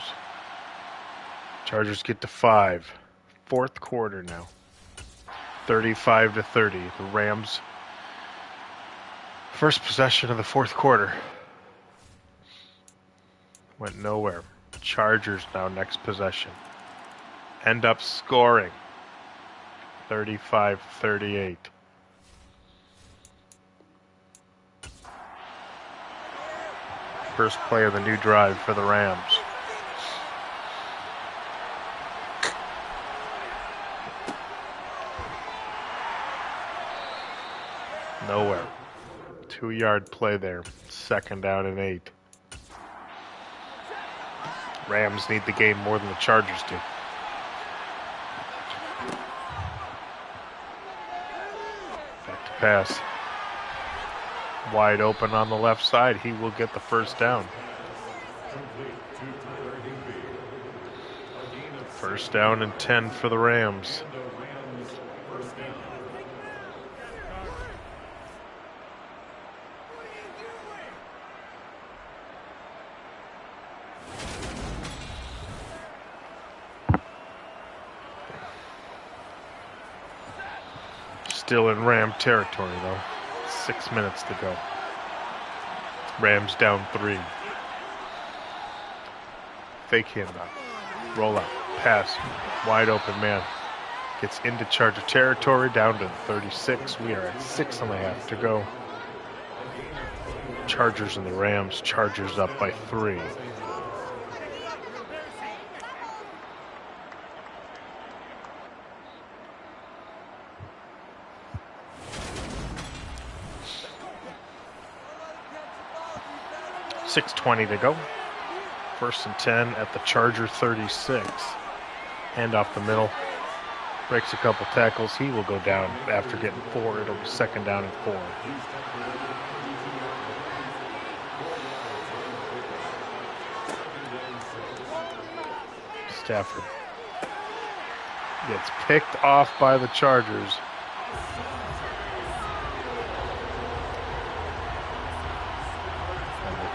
Chargers get to 5. Fourth quarter now. 35-30. The Rams. First possession of the fourth quarter. Went nowhere. Chargers now next possession. End up scoring. 35-38. First play of the new drive for the Rams. Nowhere. 2-yard play there. Second down and 8. Rams need the game more than the Chargers do. Back to pass. Wide open on the left side. He will get the first down. First down and 10 for the Rams. Still in Ram territory, though. 6 minutes to go. Rams down 3. Fake handoff. Roll out. Pass. Wide open man. Gets into Charger territory, down to 36. We are at 6.5 to go. Chargers and the Rams. Chargers up by 3. .620 to go. First and 10 at the Charger 36. Hand off the middle. Breaks a couple tackles. He will go down after getting 4. It'll be second down and 4. Stafford gets picked off by the Chargers.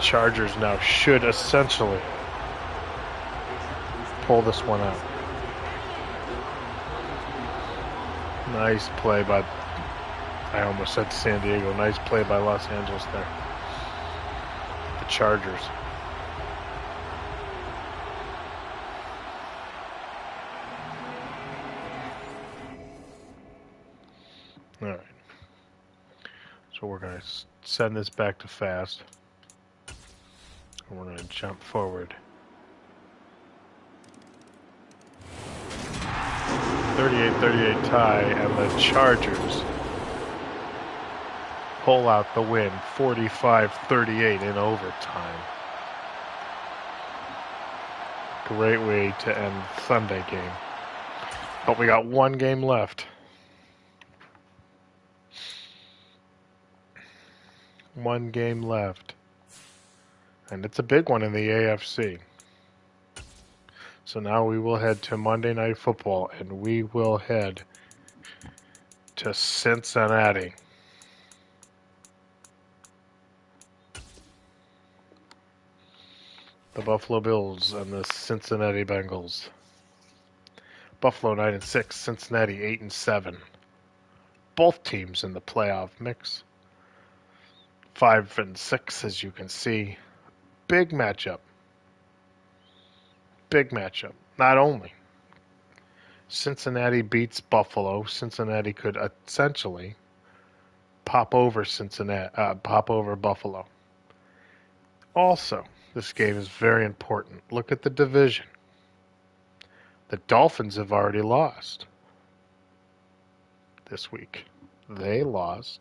Chargers now should essentially pull this one out. Nice play by, I almost said San Diego, nice play by Los Angeles there. The Chargers. All right. So we're going to send this back to fast. We're going to jump forward. 38-38 tie, and the Chargers pull out the win, 45-38 in overtime. Great way to end Sunday game. But we got one game left. One game left. And it's a big one in the AFC. So now we will head to Monday Night Football, and we will head to Cincinnati. The Buffalo Bills and the Cincinnati Bengals. Buffalo 9-6, Cincinnati 8-7. Both teams in the playoff mix. 5-6, as you can see. Big matchup. Big matchup. Not only Cincinnati beats Buffalo, Cincinnati could essentially pop over Buffalo. Also, this game is very important. Look at the division. The Dolphins have already lost this week. They lost.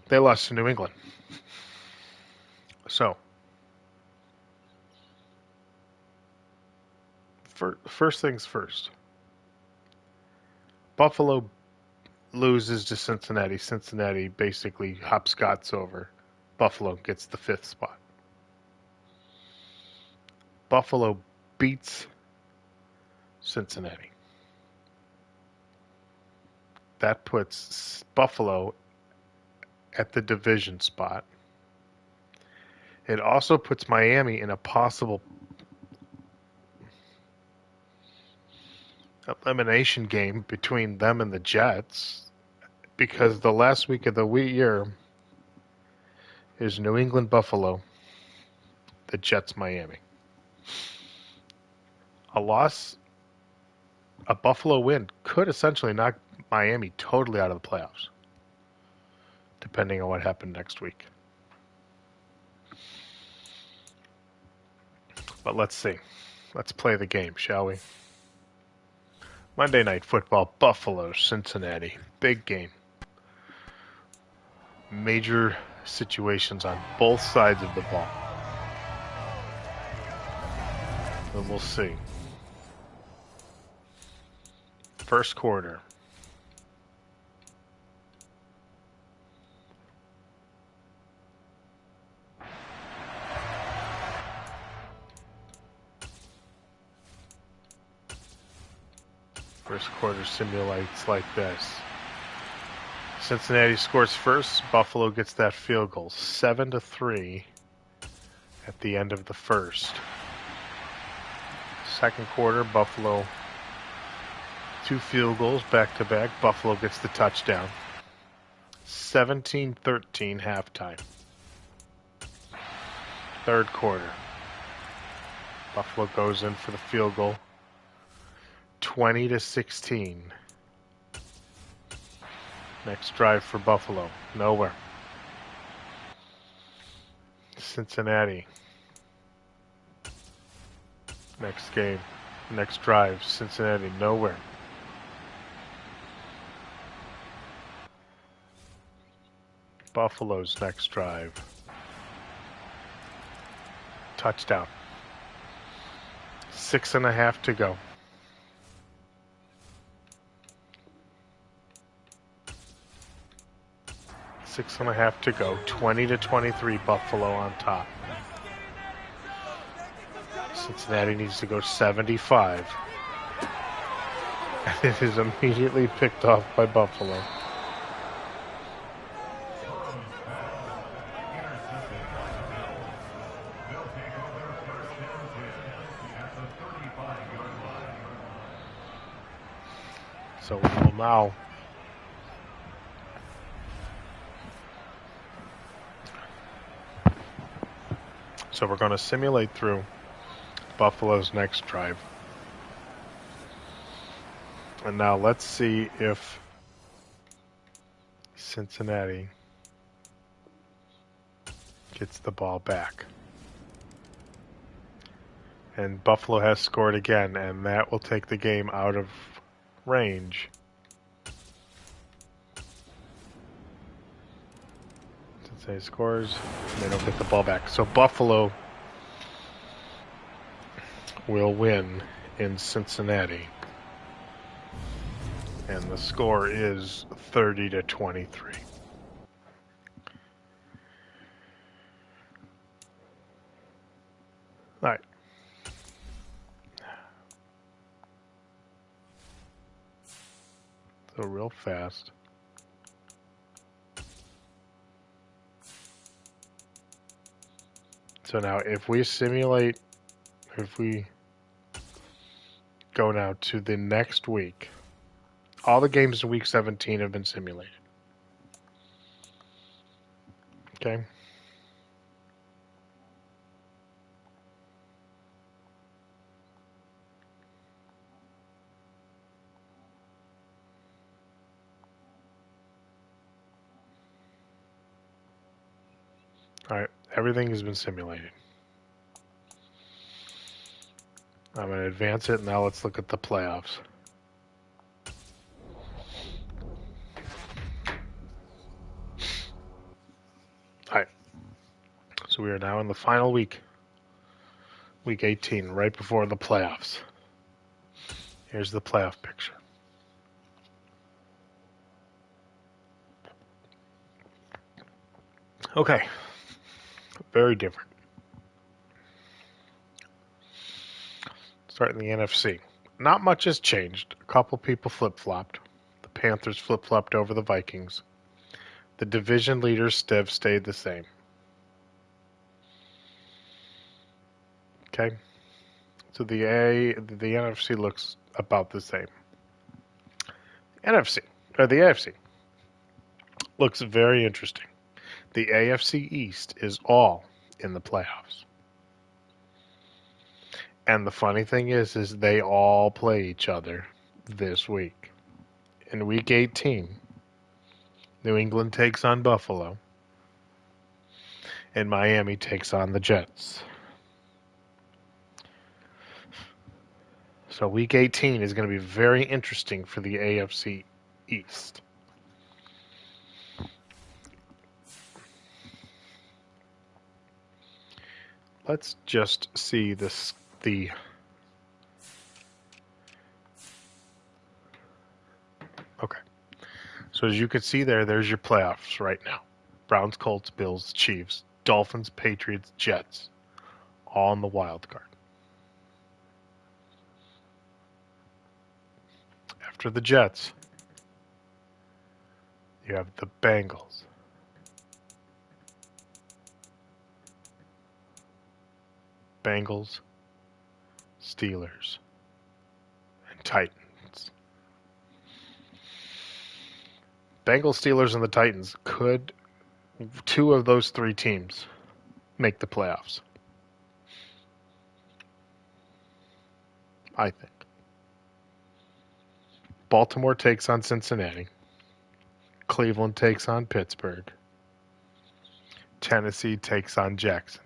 They lost to New England. So, first things first. Buffalo loses to Cincinnati. Cincinnati basically hopscotch over. Buffalo gets the 5th spot. Buffalo beats Cincinnati. That puts Buffalo at the division spot. It also puts Miami in a possible elimination game between them and the Jets, because the last week of the year is New England Buffalo, the Jets Miami. A Buffalo win could essentially knock Miami totally out of the playoffs, depending on what happened next week. But let's see. Let's play the game, shall we? Monday Night Football, Buffalo, Cincinnati. Big game. Major situations on both sides of the ball. And we'll see. First quarter. First quarter simulates like this. Cincinnati scores first. Buffalo gets that field goal. 7-3 at the end of the first. Second quarter, Buffalo 2 field goals back to back. Buffalo gets the touchdown. 17-13 halftime. Third quarter. Buffalo goes in for the field goal. 20-16. Next drive for Buffalo. Nowhere. Cincinnati. Next game. Next drive. Cincinnati. Nowhere. Buffalo's next drive. Touchdown. 6.5 to go. 6.5 to go. 20-23, Buffalo on top. Cincinnati needs to go 75. And it is immediately picked off by Buffalo. So we will now we're going to simulate through Buffalo's next drive. And now let's see if Cincinnati gets the ball back. And Buffalo has scored again, and that will take the game out of range. Cincinnati scores, and they don't get the ball back. So Buffalo will win in Cincinnati. And the score is 30-23. All right. So real fast. So now if we go now to the next week, all the games in week 17 have been simulated. Okay. All right, everything has been simulated. I'm going to advance it. Now let's look at the playoffs. All right. So we are now in the final week. Week 18, right before the playoffs. Here's the playoff picture. Okay, very different. Starting the NFC. Not much has changed. A couple people flip-flopped. The Panthers flip-flopped over the Vikings. The division leaders have stayed the same. Okay? So the NFC looks about the same. The AFC looks very interesting. The AFC East is all in the playoffs. And the funny thing is they all play each other this week. In week 18, New England takes on Buffalo, and Miami takes on the Jets. So week 18 is going to be very interesting for the AFC East. Let's just see the okay. So as you can see there's your playoffs right now. Browns, Colts, Bills, Chiefs, Dolphins, Patriots, Jets, all in the wild card. After the Jets, you have the Bengals, Steelers, and Titans. Bengals, Steelers, and the Titans could two of those three teams make the playoffs. I think. Baltimore takes on Cincinnati. Cleveland takes on Pittsburgh. Tennessee takes on Jacksonville.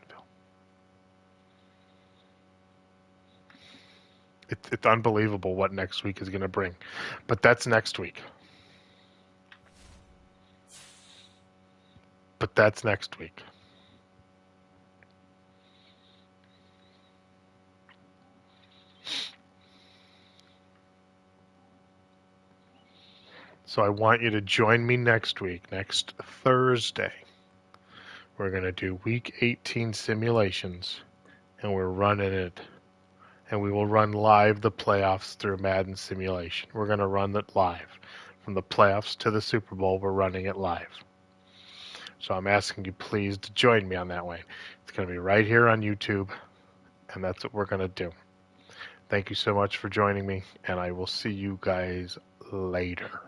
It's unbelievable what next week is going to bring. But that's next week. So I want you to join me next week, next Thursday. We're going to do week 18 simulations, and we're running it. And we will run live the playoffs through Madden Simulation. We're going to run it live. From the playoffs to the Super Bowl, we're running it live. So I'm asking you please to join me on that way. It's going to be right here on YouTube, and that's what we're going to do. Thank you so much for joining me, and I will see you guys later.